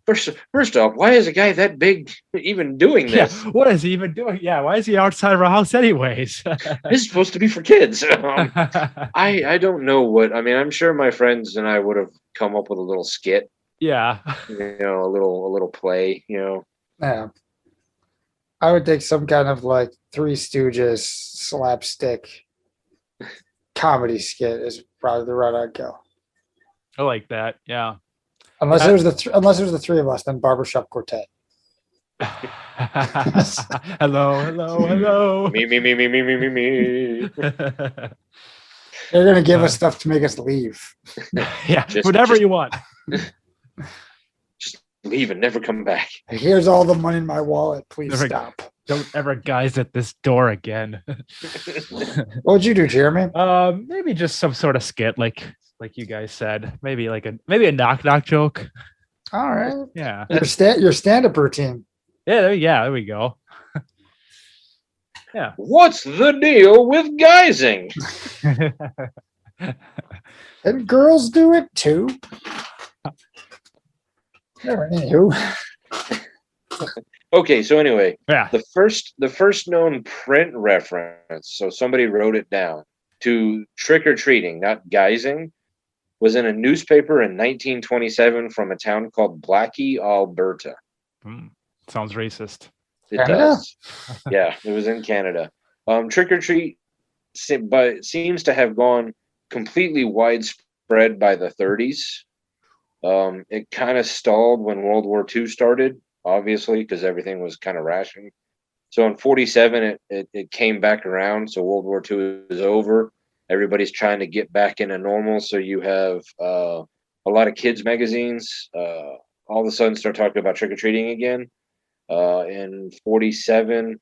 First off, why is a guy that big even doing Yeah, this? what is he even doing? Yeah, why is he outside of our house anyways? This is supposed to be for kids. I don't know what. I mean, I'm sure my friends and I would have come up with a little skit, Yeah. a little play, yeah. I would take some kind of like Three Stooges slapstick comedy skit is probably the route I'd go. I like that. Yeah. Unless there's the three of us, then barbershop quartet. Hello. Me. They're gonna give us stuff to make us leave. Yeah, Just- whatever just- you want. Just leave and never come back. Here's all the money in my wallet. Please Never- stop. Don't ever guys at this door again. What would you do, Jeremy? Maybe just some sort of skit, like you guys said. Maybe a knock joke. All right. Yeah. Your stand-up routine. Yeah. There we go. What's the deal with guising? And girls do it too. Anywho. Okay, so anyway, Yeah. the first known print reference, so somebody wrote it down, to trick or treating, not guising, was in a newspaper in 1927 from a town called Blackie, Alberta. Sounds racist. It Canada? does. Yeah, it was in Canada. Trick or treat but seems to have gone completely widespread by the 30s. It kind of stalled when World War II started, obviously, because everything was kind of rationed. So in 47, it came back around. So World War II is over. Everybody's trying to get back into normal. So you have a a lot of kids magazines all of a sudden start talking about trick or treating again. In 47,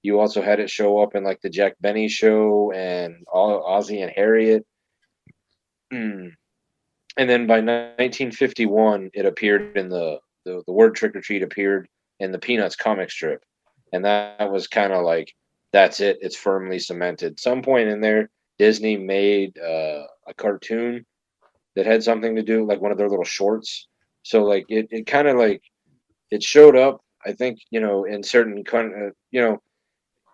you also had it show up in like the Jack Benny show and Ozzie and Harriet. And then by 1951, it appeared in the word trick or treat appeared in the Peanuts comic strip. And that was kind of like, that's it. It's firmly cemented. Some point in there, Disney made a cartoon that had something to do, like one of their little shorts. So like it kind of like, it showed up, I think, in certain,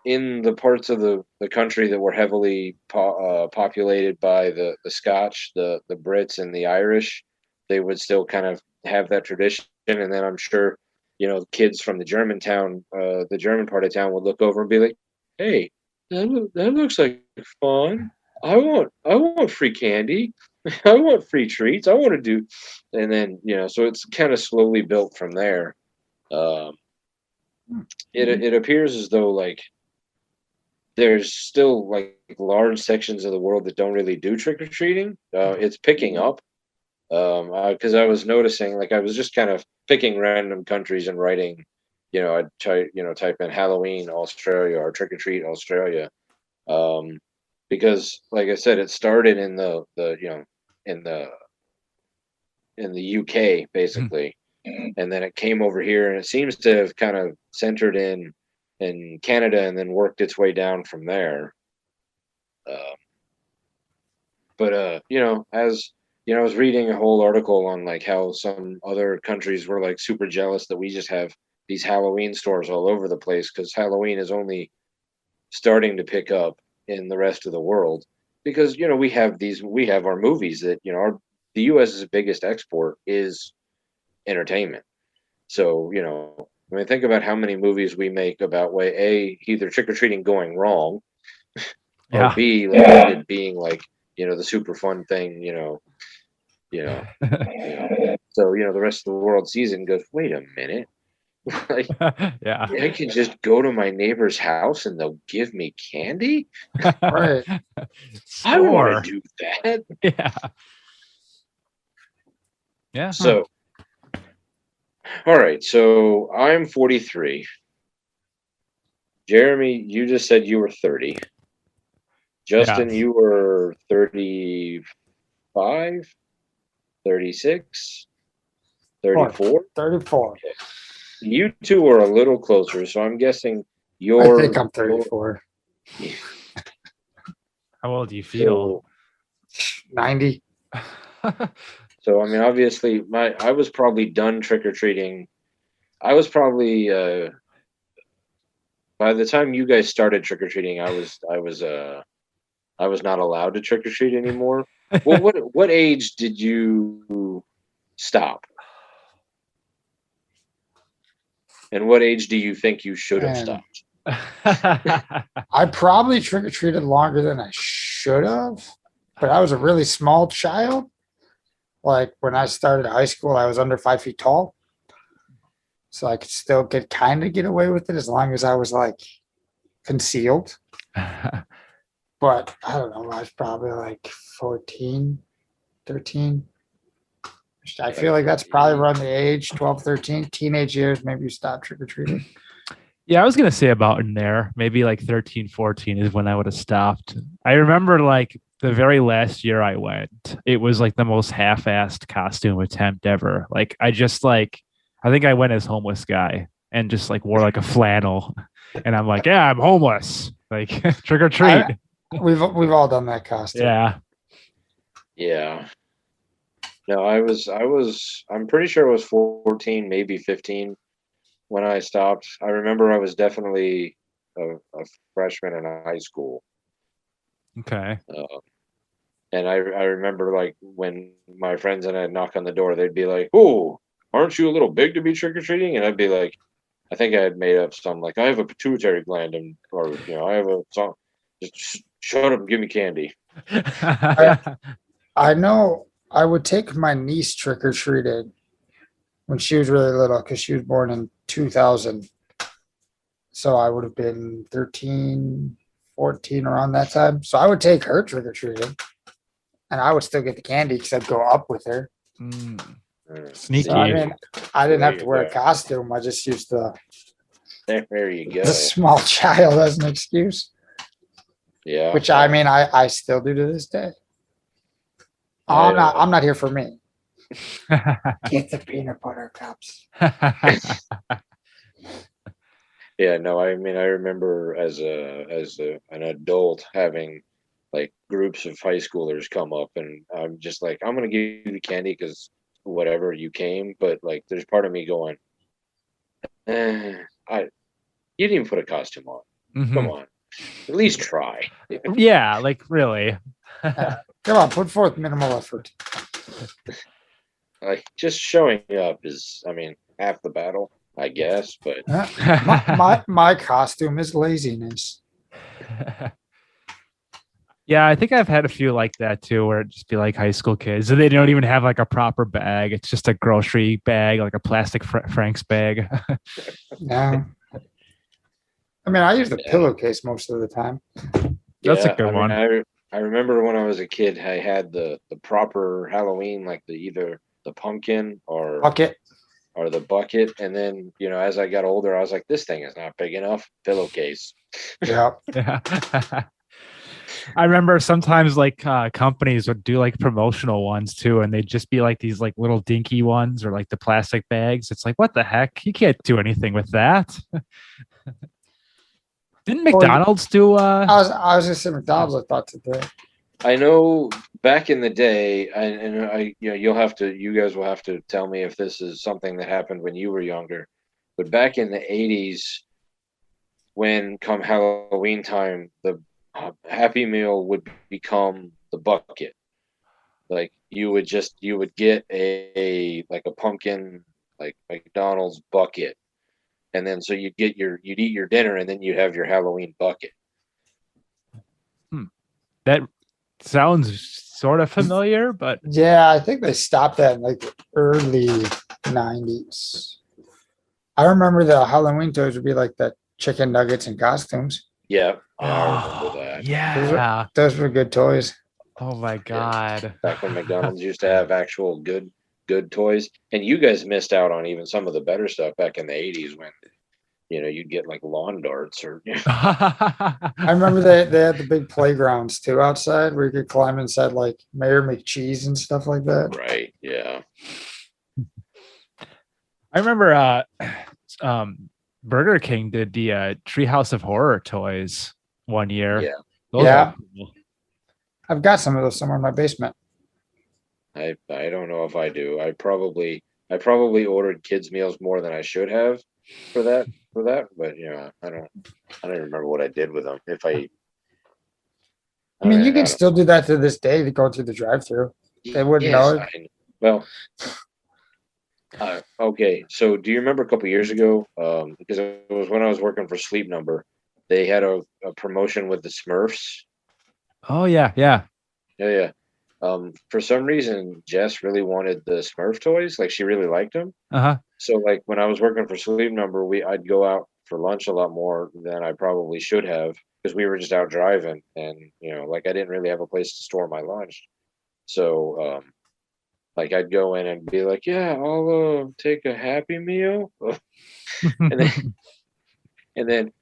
in the parts of the country that were heavily populated by the Scotch, the Brits, and the Irish, they would still kind of have that tradition. And then I'm sure, kids from the German part of town would look over and be like, "Hey, that looks like fun. I want free candy. I want free treats. I want to do." And then so it's kind of slowly built from there. It appears as though like there's still like large sections of the world that don't really do trick or treating. It's picking up because I was noticing, like I was just kind of picking random countries and writing, I'd type in Halloween Australia or trick or treat Australia, because like I said, it started in in the UK basically, and then it came over here, and it seems to have kind of centered in Canada and then worked its way down from there. But as I was reading a whole article on like how some other countries were like super jealous that we just have these Halloween stores all over the place, because Halloween is only starting to pick up in the rest of the world, because we have our movies that the US's biggest export is entertainment. So I mean, think about how many movies we make about either trick or treating going wrong, or B, like, it being like the super fun thing, So the rest of the world sees it and goes, "Wait a minute, like Yeah. I can just go to my neighbor's house and they'll give me candy. Right. I want to do that." Yeah. Yeah. So, all right. So I'm 43. Jeremy, you just said you were 30. Justin, Yes. you were 35, 36, 34. 34. Okay. You two are a little closer, so I'm guessing I you're. think I'm 34. How old do you feel? 90. So I mean, obviously, I was probably done trick or treating. I was probably by the time you guys started trick or treating, I was not allowed to trick or treat anymore. Well, what age did you stop? And what age do you think you should have Man. stopped? I probably trick or treated longer than I should have, but I was a really small child. Like when I started high school, I was under 5 feet tall. So I could still get away with it as long as I was like concealed. But I don't know, I was probably like 14, 13. I feel like that's probably around the age 12, 13, teenage years. Maybe you stop trick or treating. Yeah, I was going to say about in there, maybe like 13, 14 is when I would have stopped. I remember like the very last year I went, it was like the most half-assed costume attempt ever. Like I think I went as homeless guy and just like wore like a flannel, and I'm like, yeah, I'm homeless. Like trick or treat. We've all done that costume. Yeah. Yeah. No, I'm pretty sure I was 14, maybe 15 when I stopped. I remember I was definitely a freshman in high school. Okay. And I remember like when my friends and I'd knock on the door, they'd be like, "Oh, aren't you a little big to be trick or treating?" And I'd be like, I think I had made up some like, "I have a pituitary gland," or I have a song. Just shut up and give me candy. I know I would take my niece trick or treated when she was really little because she was born in 2000. So I would have been 13, 14 around that time. So I would take her trick or treating and I would still get the candy because I'd go up with her. Sneaky. So, I mean, I didn't There have to you wear a go. costume. I just used There you go. the small child as an excuse, Yeah. which I mean, I still do to this day. I, I'm not here for me. Get the peanut butter cups. Yeah, no, I mean, I remember an adult having like groups of high schoolers come up, and I'm just like, I'm gonna give you the candy because whatever you came, but like, there's part of me going, I you didn't even put a costume on. Come Mhm. on, at least try. Yeah, like really. Come on, put forth minimal effort. Like just showing up is, I mean, half the battle, I guess. But My costume is laziness. Yeah, I think I've had a few like that too, where it just be like high school kids, and they don't even have like a proper bag. It's just a grocery bag, like a plastic Frank's bag. Yeah. I mean, I use the Yeah. pillowcase most of the time. That's a yeah, good I mean, one. I remember when I was a kid, I had the proper Halloween, like the either the pumpkin Bucket. or the bucket, and then as I got older, I was like, this thing is not big enough. Pillowcase. Yeah. Yeah. I remember sometimes like companies would do like promotional ones too, and they'd just be like these like little dinky ones or like the plastic bags. It's like, what the heck? You can't do anything with that. Didn't McDonald's do I was gonna say McDonald's. I thought today. I know back in the day, and you guys will have to tell me if this is something that happened when you were younger, but back in the 80s, when come Halloween time, the Happy Meal would become the bucket. Like you would get like a pumpkin, like McDonald's bucket, and then so you'd eat your dinner, and then you'd have your Halloween bucket. that sounds sort of familiar, but Yeah, I think they stopped that in like the early 90s. I remember the Halloween toys would be like the chicken nuggets and costumes. Yeah, I remember that. yeah. Those were good toys. Oh my god. Back when McDonald's used to have actual good toys, and you guys missed out on even some of the better stuff back in the 80s when you'd get like lawn darts or I remember they had the big playgrounds too outside where you could climb inside like Mayor McCheese and stuff like that. right, yeah. I remember Burger King did the Treehouse of Horror toys one year. Yeah. Those Yeah. are cool. I've got some of those somewhere in my basement. I don't know if I do. I probably ordered kids meals more than I should have for that, but I don't remember what I did with them. If I I mean, you I can don't- still do that to this day to go through the drive-through. They wouldn't yes, know it. well, okay. So do you remember a couple years ago? Because it was when I was working for Sleep Number, they had a promotion with the Smurfs. Oh yeah. Yeah. For some reason, Jess really wanted the Smurf toys. Like she really liked them. Uh-huh. So like when I was working for Sleep Number, I'd go out for lunch a lot more than I probably should have because we were just out driving, and like I didn't really have a place to store my lunch. So like I'd go in and be like, yeah, I'll take a Happy Meal, and then and then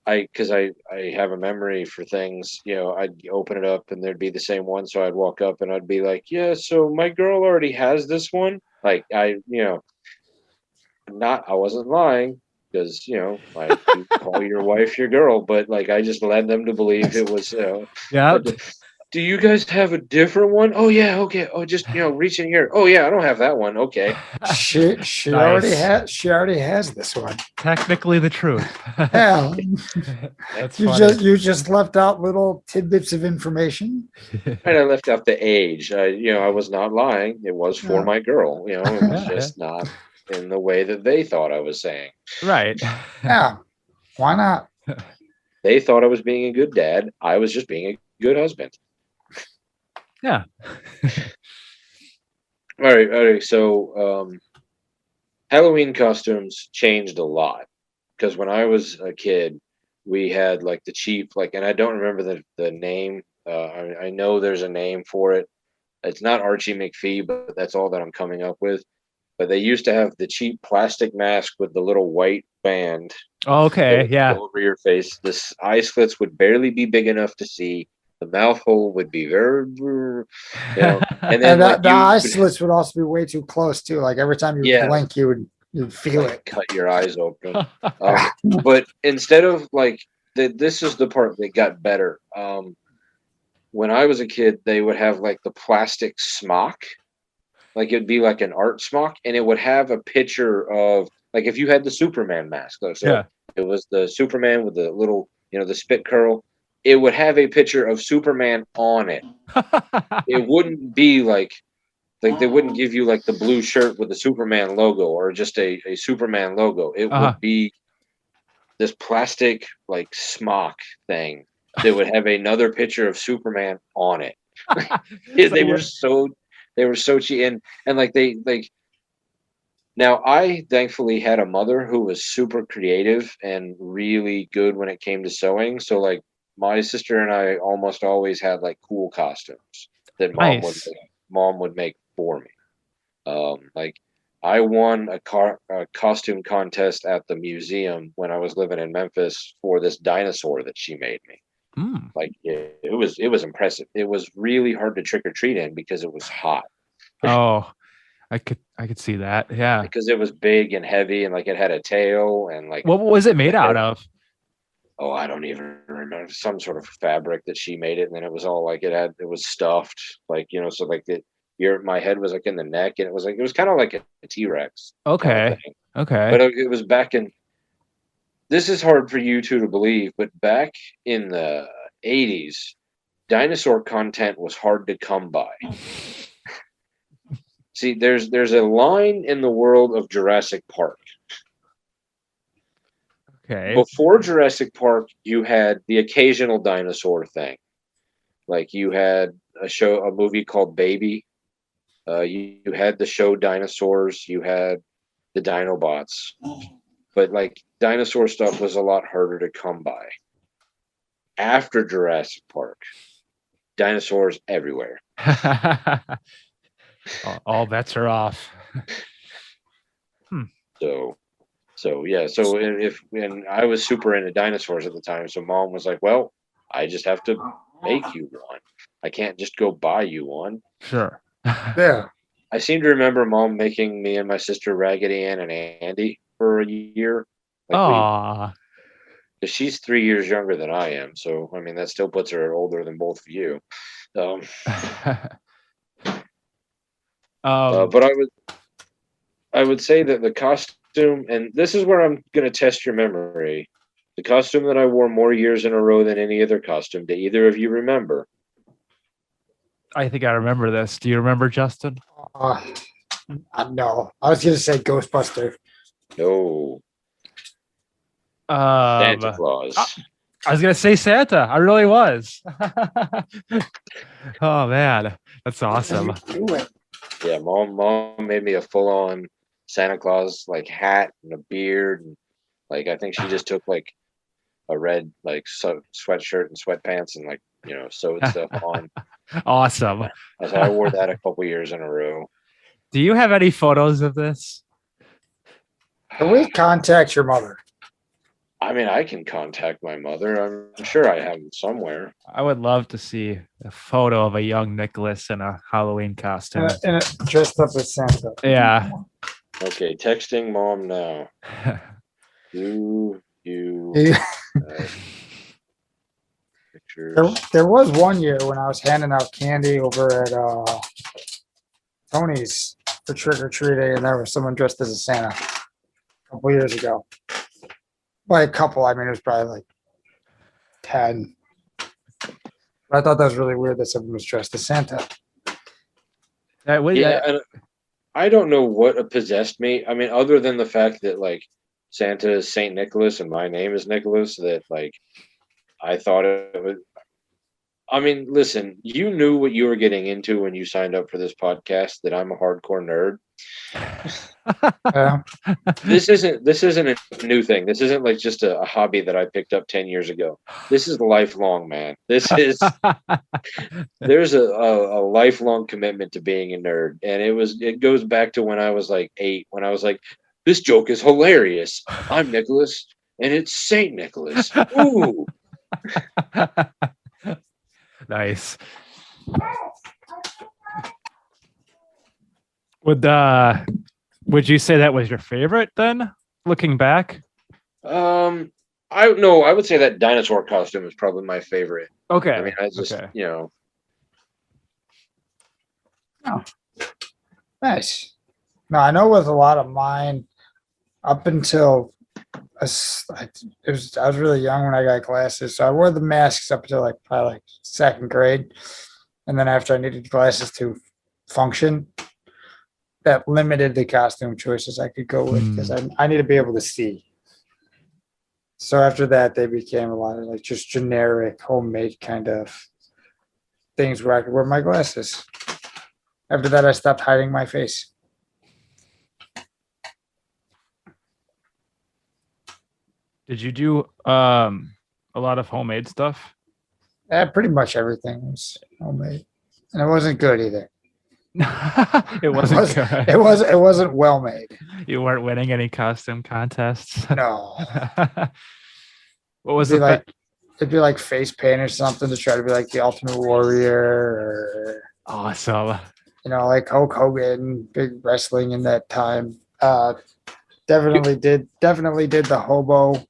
because I have a memory for things, I'd open it up and there'd be the same one. So I'd walk up and I'd be like, yeah, so my girl already has this one. Like I wasn't lying because, like you call your wife your girl, but like I just led them to believe it was, Yeah. do you guys have a different one? Oh yeah, okay. Oh, just reach in here. Oh yeah, I don't have that one. Okay. She Nice. she already has this one. Technically the truth. Yeah. That's You funny. you just left out little tidbits of information. And I left out the age. I was not lying. It was for Yeah. my girl. It was Yeah. just not in the way that they thought I was saying. Right. Yeah. Why not? They thought I was being a good dad. I was just being a good husband. Yeah. All right. So Halloween costumes changed a lot because when I was a kid, we had like the cheap, like, and I don't remember the name. I know there's a name for it. It's not Archie McPhee, but that's all that I'm coming up with. But they used to have the cheap plastic mask with the little white band that Okay, would yeah. go over your face. The eye slits would barely be big enough to see. The mouth hole would be very, and then And like the you, eye slits would also be way too close too. Like every time you yeah, blink, you'd feel like it. cut your eyes open. But instead of like this is the part that got better. When I was a kid, they would have like the plastic smock, like it'd be like an art smock, and it would have a picture of like if you had the Superman mask, though, so Yeah. it was the Superman with the little, the spit curl. It would have a picture of Superman on it. It wouldn't be like they wouldn't give you like the blue shirt with the Superman logo or just a Superman logo. It Uh-huh. would be this plastic like smock thing that would have another picture of Superman on it. Yeah, So they were so cheap, and like they like now I thankfully had a mother who was super creative and really good when it came to sewing. So like my sister and I almost always had like cool costumes that nice. mom would make for me. Like I won a costume contest at the museum when I was living in Memphis for this dinosaur that she made me. Mm. Like it was impressive. It was really hard to trick or treat in because it was hot. Oh, I could see that. Yeah. Because it was big and heavy and like it had a tail and like What was it made the out hair. of? Oh, I don't even remember, some sort of fabric that she made it, and then it was all like it was stuffed, like so like my head was like in the neck, and it was kind of like a T-Rex kind of Okay. thing. Okay. But it was back in. This is hard for you two to believe, but back in the 80s, dinosaur content was hard to come by. See, there's a line in the world of Jurassic Park. Okay. Before Jurassic Park, you had the occasional dinosaur thing. Like you had a movie called Baby. You had the show Dinosaurs. You had the Dinobots. But like dinosaur stuff was a lot harder to come by. After Jurassic Park, dinosaurs everywhere. All bets are off. So yeah. So and I was super into dinosaurs at the time. So mom was like, "Well, I just have to make you one. I can't just go buy you one." Sure. Yeah. I seem to remember mom making me and my sister Raggedy Ann and Andy for a year. Like Aw. because she's 3 years younger than I am. So I mean that still puts her older than both of you. But I would say that the costume, and this is where I'm going to test your memory. The costume that I wore more years in a row than any other costume. Do either of you remember? I think I remember this. Do you remember, Justin? No, I was gonna say Ghostbuster. No, Santa Um, Claus. I was gonna say Santa. I really was. Oh man, that's awesome. Yeah, mom made me a full-on Santa Claus like hat and a beard, and like I think she just took like a red like sweatshirt and sweatpants and like sewed stuff on. Awesome. So I wore that a couple years in a row. Do you have any photos of this? Can we contact your mother? I mean, I can contact my mother. I'm sure I have them somewhere. I would love to see a photo of a young Nicholas in a Halloween costume. And dressed up as Santa. Yeah. Okay, texting mom now. Do you Yeah. have pictures? There was one year when I was handing out candy over at Tony's for trick or treating, and there was someone dressed as a Santa a couple years ago. By a couple, I mean it was probably like 10. But I thought that was really weird that someone was dressed as Santa. Yeah, and I don't know what possessed me. I mean, other than the fact that like Santa is Saint Nicholas and my name is Nicholas, that like I thought it was. I mean, listen, you knew what you were getting into when you signed up for this podcast, that I'm a hardcore nerd. Yeah. This isn't a new thing. This isn't like just a hobby that I picked up 10 years ago. This is lifelong, man. There's a lifelong commitment to being a nerd. And it goes back to when I was like 8, when I was like, this joke is hilarious. I'm Nicholas and it's Saint Nicholas. Ooh. Nice. Would you say that was your favorite then, looking back? I no, I would say that dinosaur costume is probably my favorite. Okay. I mean, I just okay. Nice. No, I know with a lot of mine, up until I was really young when I got glasses, so I wore the masks up until like probably like second grade, and then after I needed glasses to function, that limited the costume choices I could go with because I need to be able to see. So after that, they became a lot of like just generic homemade kind of things where I could wear my glasses. After that, I stopped hiding my face. Did you do a lot of homemade stuff? Pretty much everything was homemade, and it wasn't good either. It wasn't good. It wasn't well made. You weren't winning any costume contests. No. What was it'd it? It'd be like face paint or something to try to be like the Ultimate Warrior, or Awesome. like Hulk Hogan, big wrestling in that time. Definitely did the hobo.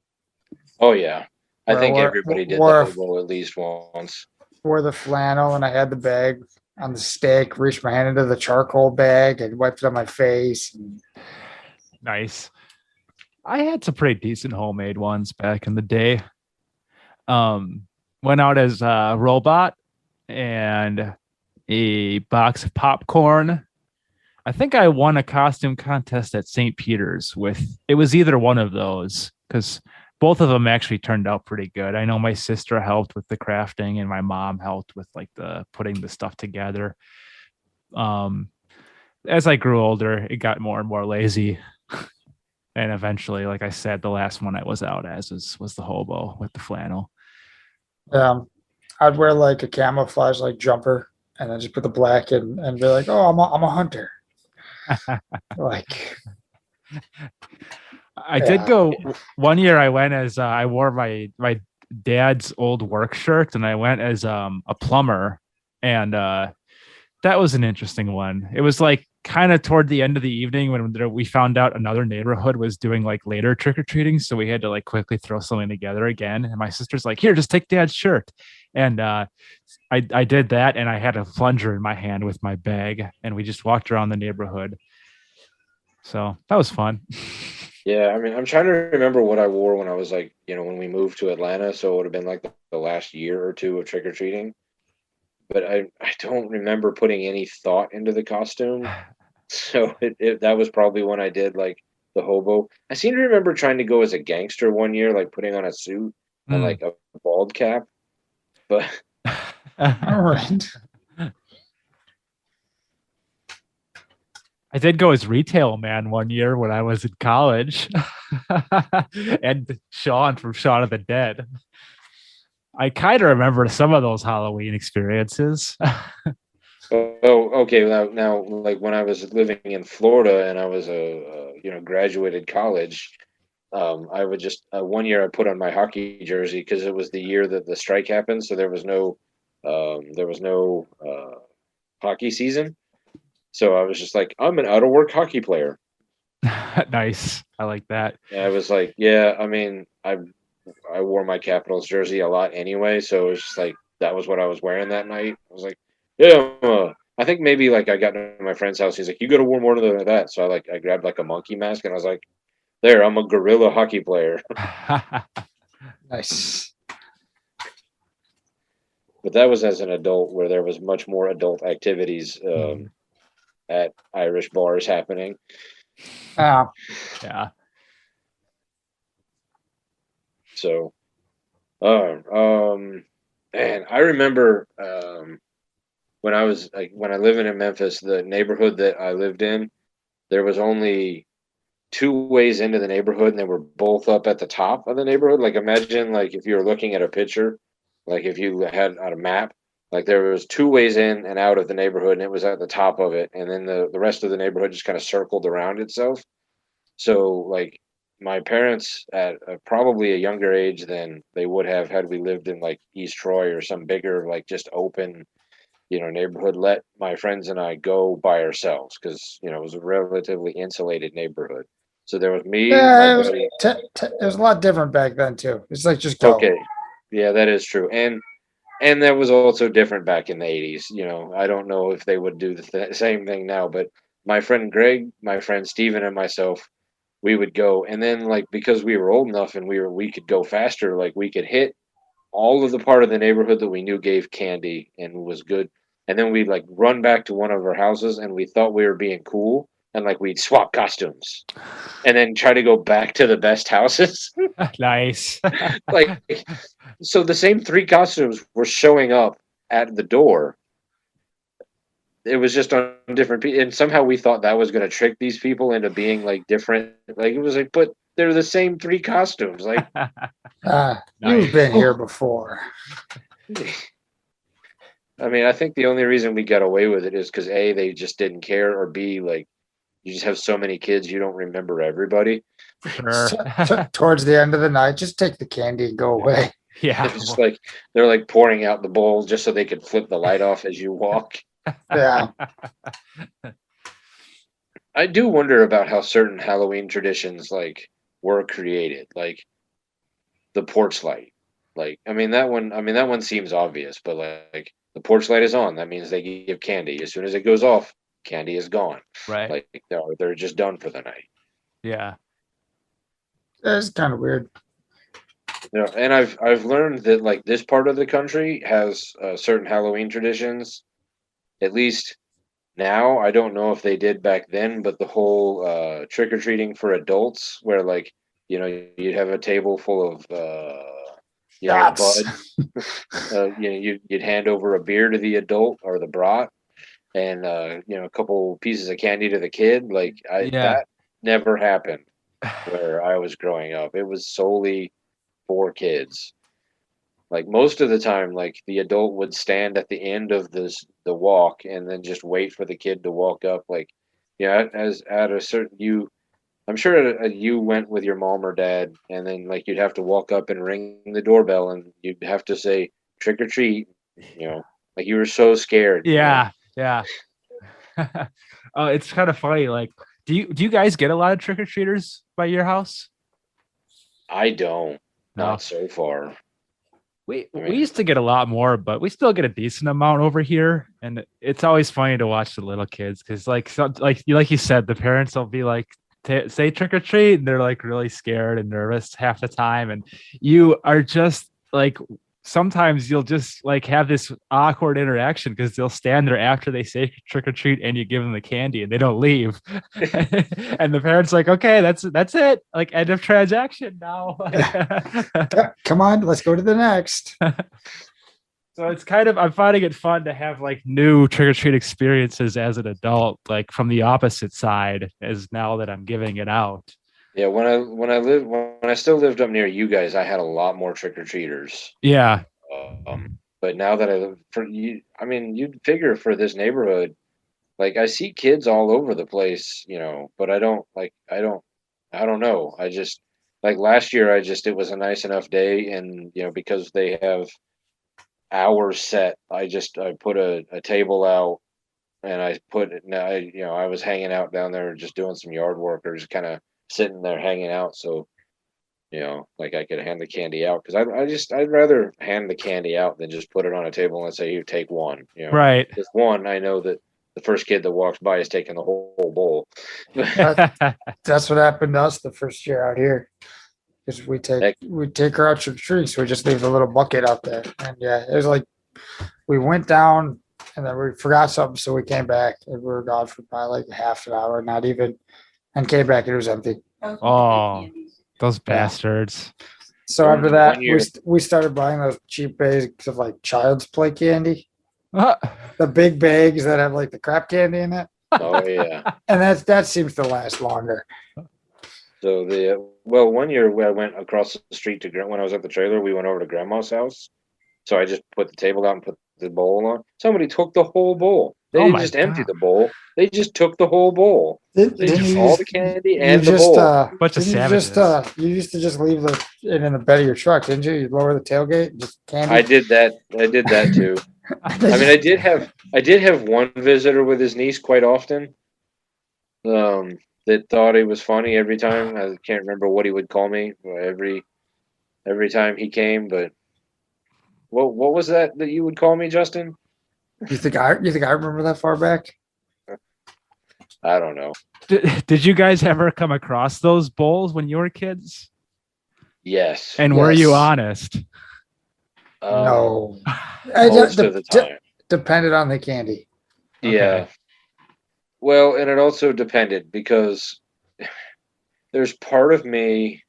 Oh yeah. I think everybody did the hobo at least once. Wore the flannel, and I had the bag on the stick, reached my hand into the charcoal bag and wiped it on my face. Nice. I had some pretty decent homemade ones back in the day. Went out as a robot and a box of popcorn. I think I won a costume contest at St. Peter's it was either one of those, because both of them actually turned out pretty good. I know my sister helped with the crafting and my mom helped with like the putting the stuff together. As I grew older, it got more and more lazy. And eventually, like I said, the last one I was out as was the hobo with the flannel. I'd wear like a camouflage like jumper and then just put the black in and be like, oh, I'm a hunter. Like, I did go one year. I went as I wore my dad's old work shirt, and I went as a plumber, and that was an interesting one. It was like kind of toward the end of the evening when we found out another neighborhood was doing like later trick-or-treating, so we had to like quickly throw something together again. And my sister's like, here, just take dad's shirt. And I did that, and I had a plunger in my hand with my bag, and we just walked around the neighborhood. So that was fun. Yeah, I mean, I'm trying to remember what I wore when I was like, when we moved to Atlanta, so it would have been like the last year or two of trick-or-treating. But I don't remember putting any thought into the costume. So that was probably when I did like the hobo. I seem to remember trying to go as a gangster one year, like putting on a suit and like a bald cap. But all right. I did go as retail man one year when I was in college. And Sean from Shaun of the Dead. I kind of remember some of those Halloween experiences. Oh, okay. Now, like when I was living in Florida and I was graduated college, I would just one year I put on my hockey jersey because it was the year that the strike happened, so there was no hockey season. So I was just like, I'm an out of work hockey player. Nice. I like that. And I was like, yeah. I mean, I wore my Capitals jersey a lot anyway, so it was just like that was what I was wearing that night. I was like, yeah. I think maybe like I got to my friend's house. He's like, you got to wear more than that. So I grabbed like a monkey mask and I was like, there, I'm a gorilla hockey player. Nice. But that was as an adult, where there was much more adult activities at Irish bars happening. Yeah. So, And I remember when I lived in Memphis, the neighborhood that I lived in, there was only two ways into the neighborhood, and they were both up at the top of the neighborhood. Like imagine like if you were looking at a picture, like if you had on a map, like there was two ways in and out of the neighborhood, and it was at the top of it, and then the rest of the neighborhood just kind of circled around itself. So like my parents at probably a younger age than they would have had we lived in like East Troy or some bigger like just open neighborhood, let my friends and I go by ourselves because it was a relatively insulated neighborhood. So there was me, my Yeah, buddy. it was a lot different back then too. It's like just go. Okay, yeah, that is true, and that was also different back in the 80s. I don't know if they would do the same thing now, but my friend Greg, my friend Steven, and myself, we would go, and then like because we were old enough and we could go faster, like we could hit all of the part of the neighborhood that we knew gave candy and was good. And then we'd like run back to one of our houses and we thought we were being cool and like we'd swap costumes and then try to go back to the best houses. Nice. Like, so the same three costumes were showing up at the door. It was just on different people. And somehow we thought that was going to trick these people into being like different. Like, it was like, but they're the same three costumes. Like, You've been here before. I mean, I think the only reason we got away with it is because A, they just didn't care, or B, like you just have so many kids you don't remember everybody. Sure. Towards the end of the night, just take the candy and go away. Yeah. It's just like they're like pouring out the bowl just so they could flip the light off as you walk. Yeah. I do wonder about how certain Halloween traditions like were created, like the porch light. Like, I mean that one seems obvious, but like the porch light is on. That means they give candy. As soon as it goes off, candy is gone. Right. Like they're just done for the night. Yeah. It's kind of weird. And I've learned that like this part of the country has certain Halloween traditions. At least now, I don't know if they did back then, but the whole trick or treating for adults, where like you'd have a table full of Shots. bud. You'd hand over a beer to the adult or the brat, and a couple pieces of candy to the kid. Like Yeah. that never happened where I was growing up. It was solely for kids. Like most of the time, like the adult would stand at the end of the walk and then just wait for the kid to walk up. Like, as at a certain I'm sure you went with your mom or dad, and then like you'd have to walk up and ring the doorbell, and you'd have to say trick or treat. Like you were so scared. Yeah. Yeah. It's kind of funny. Like, do you guys get a lot of trick or treaters by your house? I don't. No. Not so far. We I mean- used to get a lot more, but we still get a decent amount over here, and it's always funny to watch the little kids because, like you said, the parents will be like, say trick or treat, and they're like really scared and nervous half the time, and you are just like, sometimes you'll just like have this awkward interaction because they'll stand there after they say trick or treat and you give them the candy and they don't leave, and the parents like, okay, that's it, like end of transaction now. Come on, let's go to the next. So it's kind of, I'm finding it fun to have like new trick or treat experiences as an adult, like from the opposite side, as now that I'm giving it out. Yeah, when I still lived up near you guys, I had a lot more trick or treaters. Yeah. But now that I live for you, I mean, you'd figure for this neighborhood, like I see kids all over the place, but I don't know. I just like last year, it was a nice enough day, and because they have hours set, I put a table out, and I was hanging out down there just doing some yard work or just kind of sitting there hanging out. So, like I could hand the candy out because I'd rather hand the candy out than just put it on a table and say, you take one, Right. Just one, I know that the first kid that walks by is taking the whole bowl. That's what happened to us the first year out here. Because we take her out to the tree, so we just leave the little bucket out there. And yeah, it was like we went down and then we forgot something, so we came back and we were gone for probably like half an hour, not even, and came back and it was empty. Oh, those bastards. So after that, One year, we started buying those cheap bags of like child's play candy, Uh, the big bags that have like the crap candy in it, oh yeah. and that seems to last longer. So one year I went across the street to when I was at the trailer, we went over to grandma's house. So I just put the table out and put the bowl on. Somebody took the whole bowl. They Oh didn't my just empty God. the bowl. They just took the whole bowl. They Didn't took you all used, the candy you and the just bowl. Bunch of didn't you just savages. you used to just leave it in the bed of your truck, didn't you? You lower the tailgate, and just candy. I did that. I did that too. I mean, I did have one visitor with his niece quite often. That thought it was funny every time. I can't remember what he would call me every time he came. But what was that you would call me, Justin? You think I remember that far back? I don't know. Did you guys ever come across those bowls when you were kids? Yes, And were you Yes. honest? No. most of the time. Depended on the candy. Okay. Yeah. Well, and it also depended because there's part of me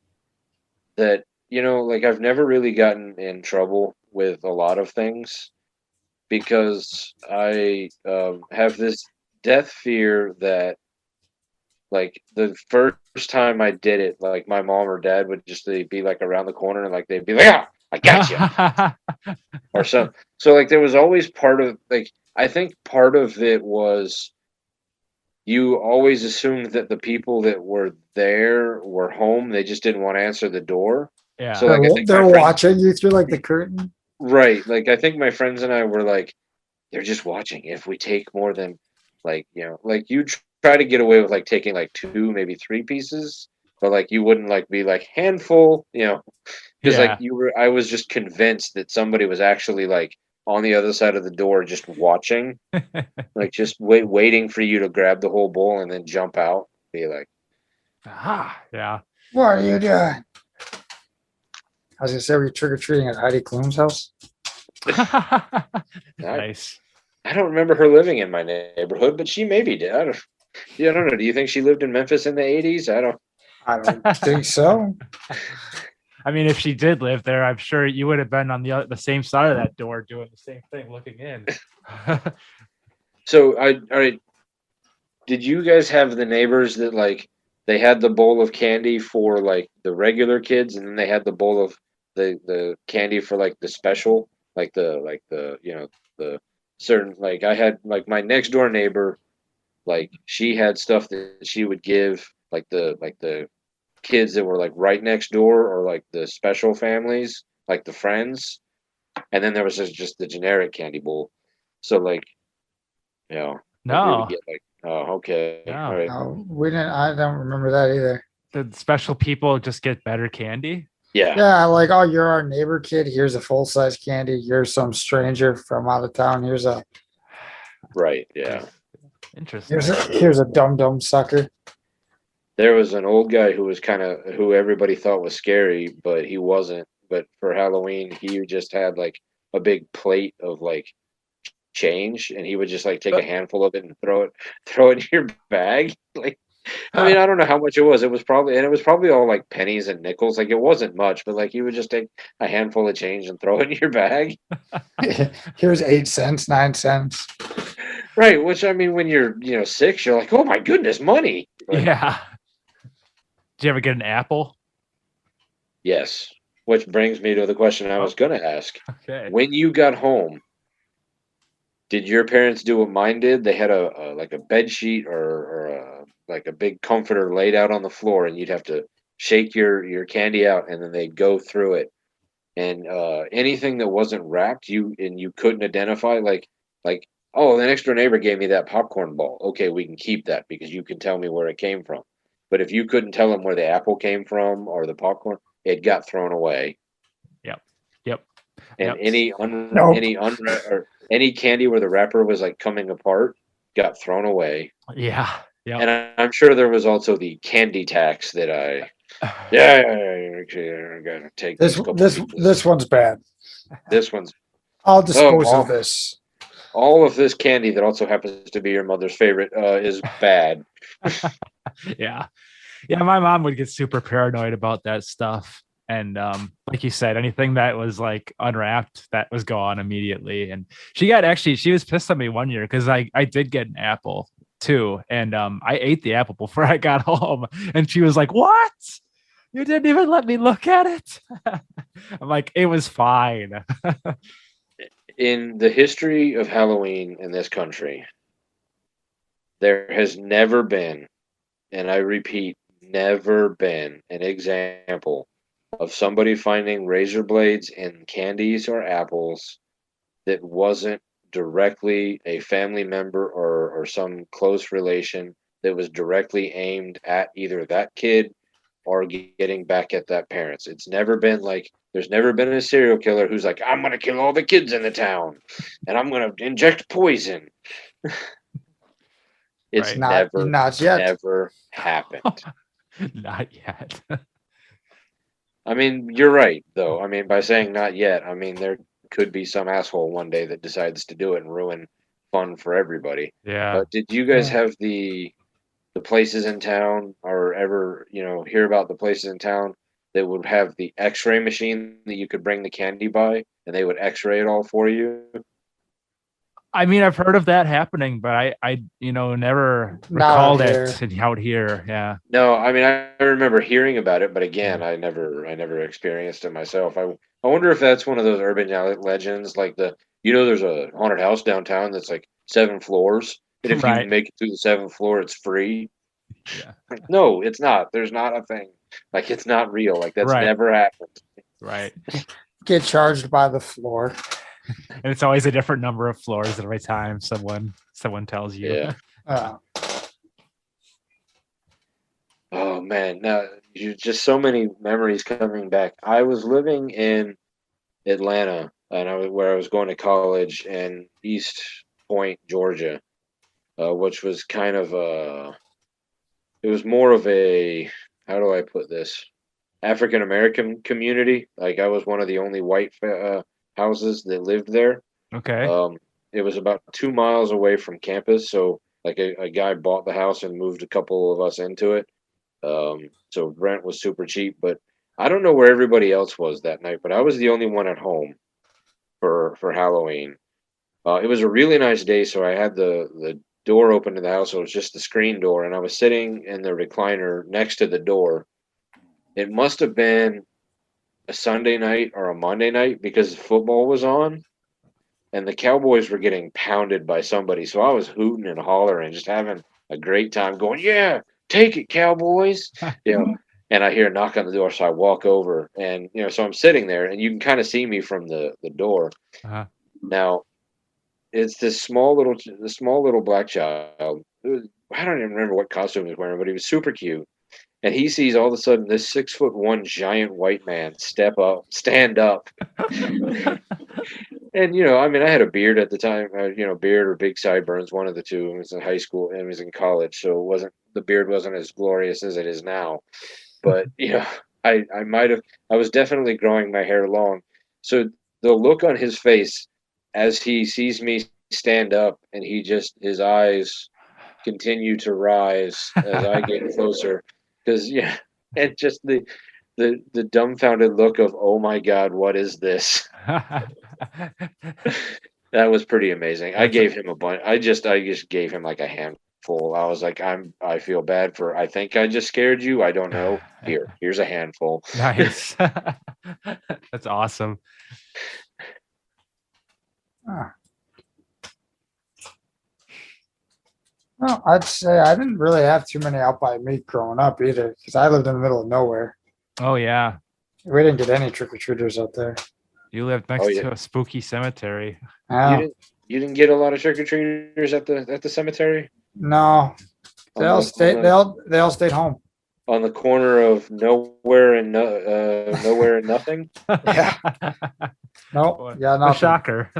that, like I've never really gotten in trouble with a lot of things because I have this death fear that, like, the first time I did it, like my mom or dad would just be like around the corner and like they'd be like, "Ah, I got you," or something. So like there was always part of like I think part of it was you always assumed that the people that were there were home. They just didn't want to answer the door. Yeah. So like I think my They're friends, watching you through like the curtain. right? Like I think my friends and I were like, they're just watching. If we take more than like like you try to get away with like taking like two, maybe three pieces, but like you wouldn't like be like handful, because like Yeah. I was just convinced that somebody was actually like on the other side of the door just watching, like just waiting for you to grab the whole bowl and then jump out. Be like, Yeah. What are you doing? I was gonna say, were you trick or treating at Heidi Klum's house? Nice. I don't remember her living in my neighborhood, but she maybe did. I don't know. Do you think she lived in Memphis in the 80s? I don't. I don't think so. I mean, if she did live there, I'm sure you would have been on the same side of that door doing the same thing, looking in. So all right. Did you guys have the neighbors that like they had the bowl of candy for like the regular kids, and then they had the bowl of the candy for like the special, like the the certain like I had like my next door neighbor, like she had stuff that she would give like the kids that were like right next door or like the special families, like the friends, and then there was just the generic candy bowl. So like like we would No, get like, oh, okay, all no. right. No, we didn't. I don't remember that either. The special people just get better candy. Yeah, Yeah, like, oh, you're our neighbor kid. Here's a full size candy. You're some stranger from out of town. right, yeah. Interesting. Here's a dumb sucker. There was an old guy who was kind of who everybody thought was scary, but he wasn't. But for Halloween, he just had like a big plate of like change, and he would just like take a handful of it and throw it in your bag. Like, I mean, I don't know how much it was. It was probably all like pennies and nickels. Like it wasn't much, but like he would just take a handful of change and throw it in your bag. Here's 8 cents, 9 cents. Right. Which I mean, when you're 6, you're like, oh my goodness, money. But, Yeah. Did you ever get an apple? yes. Which brings me to the question I was going to ask. Okay. When you got home, did your parents do what mine did? They had a like a bed sheet or like a big comforter laid out on the floor, and you'd have to shake your candy out, and then they'd go through it. And anything that wasn't wrapped, you couldn't identify. Like oh, the next door neighbor gave me that popcorn ball. Okay, we can keep that because you can tell me where it came from. But if you couldn't tell them where the apple came from or the popcorn, it got thrown away. Yep. And Yep. any candy where the wrapper was like coming apart got thrown away. Yeah. Yep. And I'm sure there was also the candy tax that I gotta take This one's bad. this one's I'll dispose oh, of this. all of this candy that also happens to be your mother's favorite is bad. Yeah. Yeah. My mom would get super paranoid about that stuff. And like you said, anything that was like unwrapped, that was gone immediately. And she was pissed at me one year because I did get an apple too, and I ate the apple before I got home, and she was like, "What? You didn't even let me look at it." I'm like, "It was fine." In the history of Halloween in this country, there has never been, and I repeat, never been an example of somebody finding razor blades in candies or apples that wasn't directly a family member or some close relation that was directly aimed at either that kid or getting back at that parents. It's never been like there's never been a serial killer who's like, I'm gonna kill all the kids in the town and I'm gonna inject poison. It's Right. Not yet. never happened. Not yet. I mean, you're right, though. I mean, by saying not yet, I mean, there could be some asshole one day that decides to do it and ruin fun for everybody. Yeah. Did you guys Yeah. have the places in town or ever, hear about the places in town that would have the x-ray machine that you could bring the candy by and they would x-ray it all for you? I mean, I've heard of that happening, but I never Not out recalled here. it out here. Yeah. No, I mean, I remember hearing about it, but again, I never experienced it myself. I wonder if that's one of those urban legends, like there's a haunted house downtown that's like 7 floors, and if you Right. make it through the 7th floor, it's free. Yeah. Like, no, it's not. There's not a thing. Like, it's not real. Like, that's Right. never happened. Right. Get charged by the floor. And it's always a different number of floors every time someone tells you. Yeah. Uh, Oh man, now you just so many memories coming back. I was living in Atlanta, and where I was going to college in East Point, Georgia, which was kind of it was more of a, how do I put this, African American community. Like I was one of the only white houses that lived there. Okay. Um, it was about 2 miles away from campus, so like a guy bought the house and moved a couple of us into it. So rent was super cheap, but I don't know where everybody else was that night, but I was the only one at home for Halloween. It was a really nice day, so I had the door open to the house. So it was just the screen door, and I was sitting in the recliner next to the door. It must have been a Sunday night or a Monday night because football was on, and the Cowboys were getting pounded by somebody. So I was hooting and hollering, just having a great time, going, "Yeah, take it, Cowboys!" You know. And I hear a knock on the door, so I walk over, and so I'm sitting there, and you can kind of see me from the door. Uh-huh. Now, it's the small little black child. I don't even remember what costume he was wearing, but he was super cute. And he sees all of a sudden this 6'1" giant white man stand up. And I mean, I had a beard at the time, beard or big sideburns, one of the two. I was in high school and I was in college, so the beard wasn't as glorious as it is now. But I was definitely growing my hair long. So the look on his face as he sees me stand up, and his eyes continue to rise as I get closer, because and just the dumbfounded look of, oh my God, what is this? That was pretty amazing. I gave him a bunch. I just gave him like a handful. I was like, I feel bad I think I just scared you. I don't know. Here's a handful. Nice. That's awesome. well, I'd say I didn't really have too many out by me growing up either, because I lived in the middle of nowhere. Oh yeah. We didn't get any trick or treaters out there. You lived next Oh, yeah. to a spooky cemetery. Oh, You didn't get a lot of trick or treaters at the cemetery? no, they all stayed. They all stayed home. On the corner of nowhere and nowhere and nothing. Yeah. No, yeah, A nothing. shocker.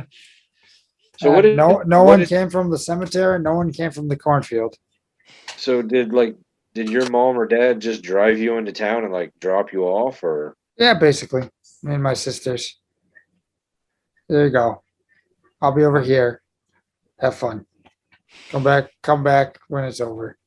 So what did no what one did- came from the cemetery. No one came from the cornfield. So did your mom or dad just drive you into town and like drop you off, or? Yeah, basically, me and my sisters. There you go. I'll be over here. Have fun. Come back when it's over.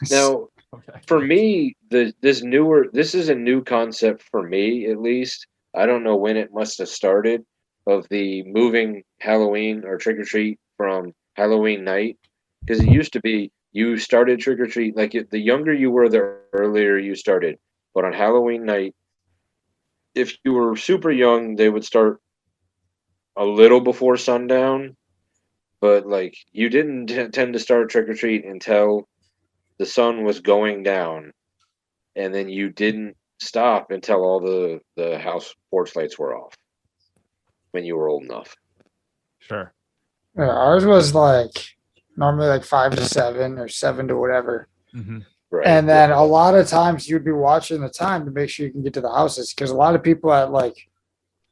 Now, Okay. For me, this is a new concept for me, at least. I don't know when it must have started, of the moving Halloween or trick or treat from Halloween night, because it used to be you started trick or treat like the younger you were, the earlier you started. But on Halloween night, if you were super young, they would start a little before sundown, but like you didn't tend to start trick or treat until the sun was going down, and then you didn't stop until all the house porch lights were off when you were old enough. Sure. Yeah, ours was like normally like 5 to 7 or 7 to whatever. Mm-hmm. Right. And then a lot of times you'd be watching the time to make sure you can get to the houses because a lot of people at like,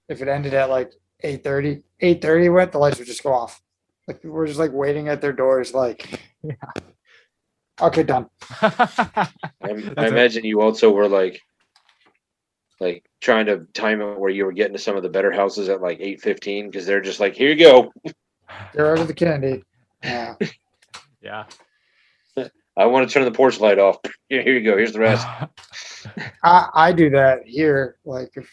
if it ended at like 8:30 went, the lights would just go off. Like people were just like waiting at their doors, like, okay, done. I imagine you also were like trying to time it where you were getting to some of the better houses at like 8:15 because they're just like, here you go. Get rid of the candy. Yeah. Yeah. I want to turn the porch light off. Here you go. Here's the rest. I do that here. Like if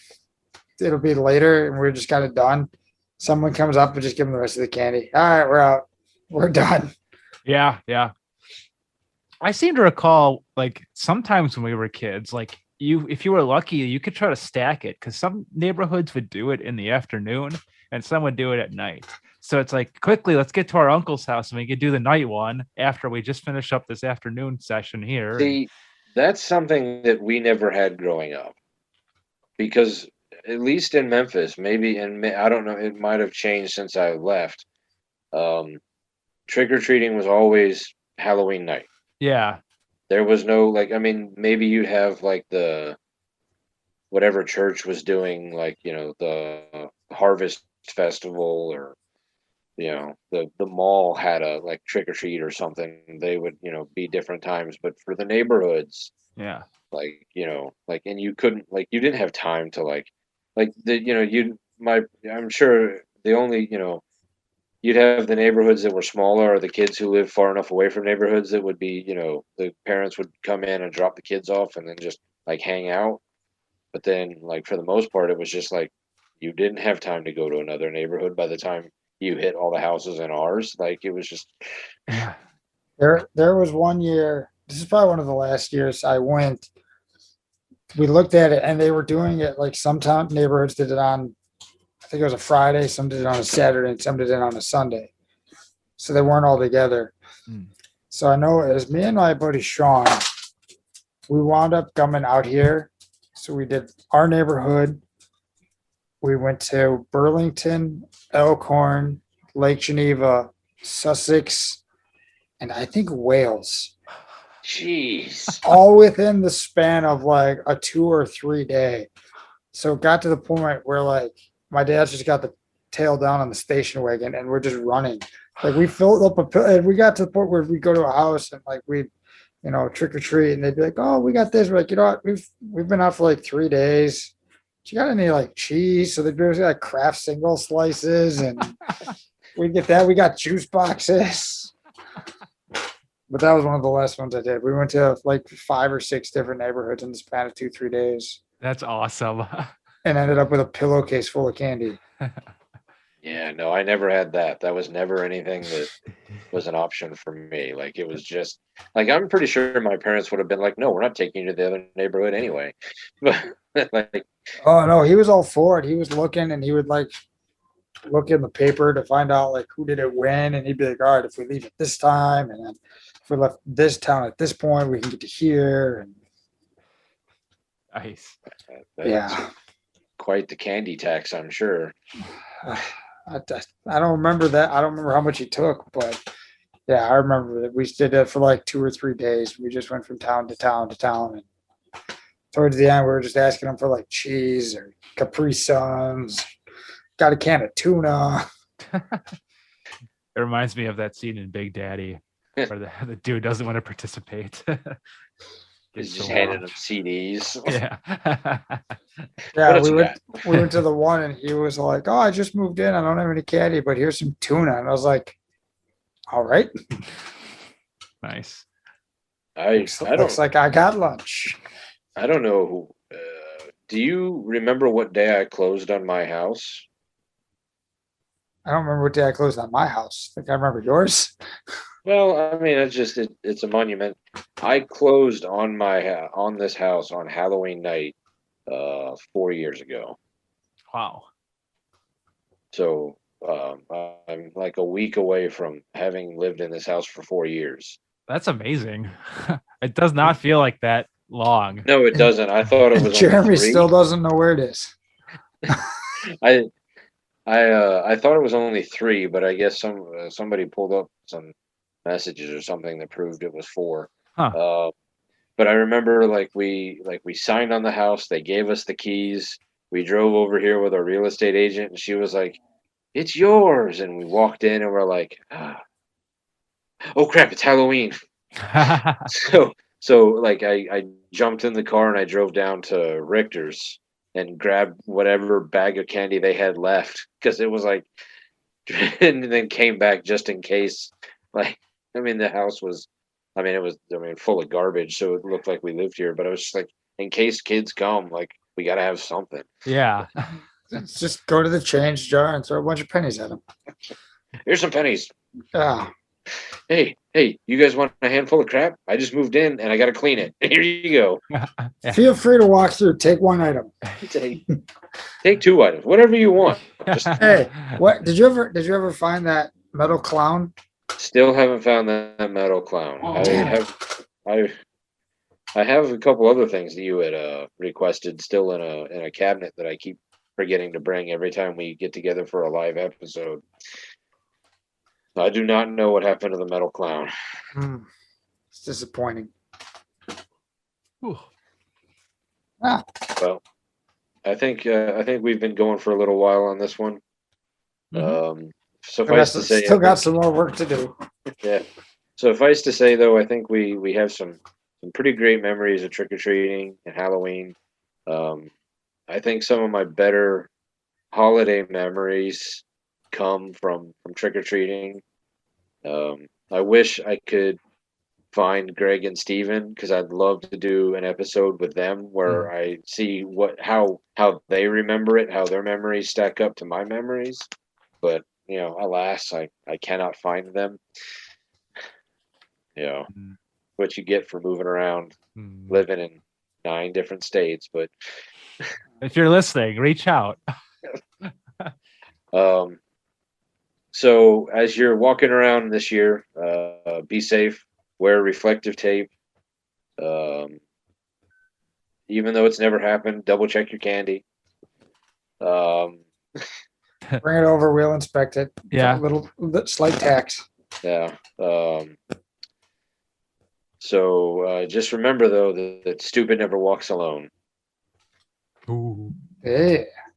it'll be later and we just got it done, someone comes up and just give them the rest of the candy. All right, we're out. We're done. Yeah, yeah. I seem to recall, like, sometimes when we were kids, like, if you were lucky, you could try to stack it because some neighborhoods would do it in the afternoon and some would do it at night. So it's like, quickly, let's get to our uncle's house and we could do the night one after we just finish up this afternoon session here. See, that's something that we never had growing up, because at least in Memphis, maybe, and I don't know, it might have changed since I left. Trick or treating was always Halloween night. Yeah. There was no like, I mean, maybe you'd have like the whatever church was doing, like, the Harvest Festival, or the mall had a like trick or treat or something. They would be different times, but for the neighborhoods, Yeah. like like, and you couldn't, like, you didn't have time to like the you my I'm sure the only you'd have the neighborhoods that were smaller, or the kids who lived far enough away from neighborhoods that would be, the parents would come in and drop the kids off and then just like hang out. But then, like, for the most part, it was just like you didn't have time to go to another neighborhood by the time you hit all the houses in ours. Like, it was just Yeah. There was one year, this is probably one of the last years I went. We looked at it and they were doing it like some town neighborhoods did it on, I think it was a Friday, some did it on a Saturday, and some did it on a Sunday. So they weren't all together. Mm. So I know it was me and my buddy Sean. We wound up coming out here. So we did our neighborhood. We went to Burlington, Elkhorn, Lake Geneva, Sussex, and I think Wales. jeez. All within the span of like a 2 or 3 day. So it got to the point where like my dad's just got the tail down on the station wagon and we're just running. Like we filled up and we got to the point where we go to a house and like we, trick or treat, and they'd be like, "Oh, we got this." We're like, "You know what? We've been out for like 3 days. Do you got any like cheese?" So they'd be like Kraft single slices, and we get that. We got juice boxes. But that was one of the last ones I did. We went to like 5 or 6 different neighborhoods in the span of 2-3 days, That's awesome. and ended up with a pillowcase full of candy. Yeah, no, I never had that. That was never anything that was an option for me. Like, it was just like, I'm pretty sure my parents would have been like, "No, we're not taking you to the other neighborhood anyway." But like, Oh no, he was all for it. He was looking, and he would like look in the paper to find out like who did it when, and he'd be like, "All right, if we leave at this time, and then if we left this town at this point, we can get to here." And Nice. that's yeah, quite the candy tax, I'm sure. I don't remember that. I don't remember how much he took, but yeah, I remember that we did that for like 2 or 3 days. We just went from town to town to town, and towards the end, we were just asking him for like cheese or Capri Suns. Got a can of tuna. It reminds me of that scene in Big Daddy where the dude doesn't want to participate. He's Gets just so handing warm. them CDs. Yeah. Yeah, else we you went to the one, and he was like, "Oh, I just moved in. I don't have any candy, but here's some tuna." And I was like, "All right." Nice. Looks don't like I got lunch. I don't know who. Do you remember what day I closed on my house? I don't remember what day I closed on my house. I think I remember yours. Well, I mean, it's a monument. I closed on on this house on Halloween night, 4 years ago. Wow. So I'm like a week away from having lived in this house for 4 years. That's amazing. It does not feel like that long. No, it doesn't. I thought it was only Jeremy 3. still doesn't know where it is. I I thought it was only 3, but I guess somebody pulled up some messages or something that proved it was 4. Huh. But I remember we signed on the house. They gave us the keys. We drove over here with our real estate agent, and she was like, "It's yours." And we walked in, and we're like, "Oh crap! It's Halloween." So like I jumped in the car and I drove down to Richter's and grabbed whatever bag of candy they had left because it was like, and then came back just in case. Like, I mean, the house was, it was, full of garbage, so it looked like we lived here. But I was just like, in case kids come, like, we gotta have something. Yeah. Let's just go to the change jar and throw a bunch of pennies at them. Here's some pennies. Yeah. Hey, you guys want a handful of crap? I just moved in and I gotta clean it. Here you go. Yeah. Feel free to walk through. Take one item. Take 2 items, whatever you want. Just Hey, what did you ever find that metal clown? still haven't found that metal clown. Oh, I damn. have a couple other things that you had requested still in a cabinet that I keep forgetting to bring every time we get together for a live episode. I do not know what happened to the metal clown. It's disappointing. Ooh. Well, I think we've been going for a little while on this one. Suffice to say, Still got some more work to do. yeah. Suffice to say, though, I think we have some pretty great memories of trick or treating and Halloween. I think some of my better holiday memories come from trick or treating. I wish I could find Greg and Steven because I'd love to do an episode with them where I see how they remember it, how their memories stack up to my memories. But alas, I cannot find them. What you get for moving around, living in 9 different states. But If you're listening, reach out. So as you're walking around this year, be safe. Wear reflective tape. Even though it's never happened, double check your candy. Bring it over. We'll inspect it. Yeah. A little slight tax. Yeah. So just remember though that stupid never walks alone. Ooh. Yeah.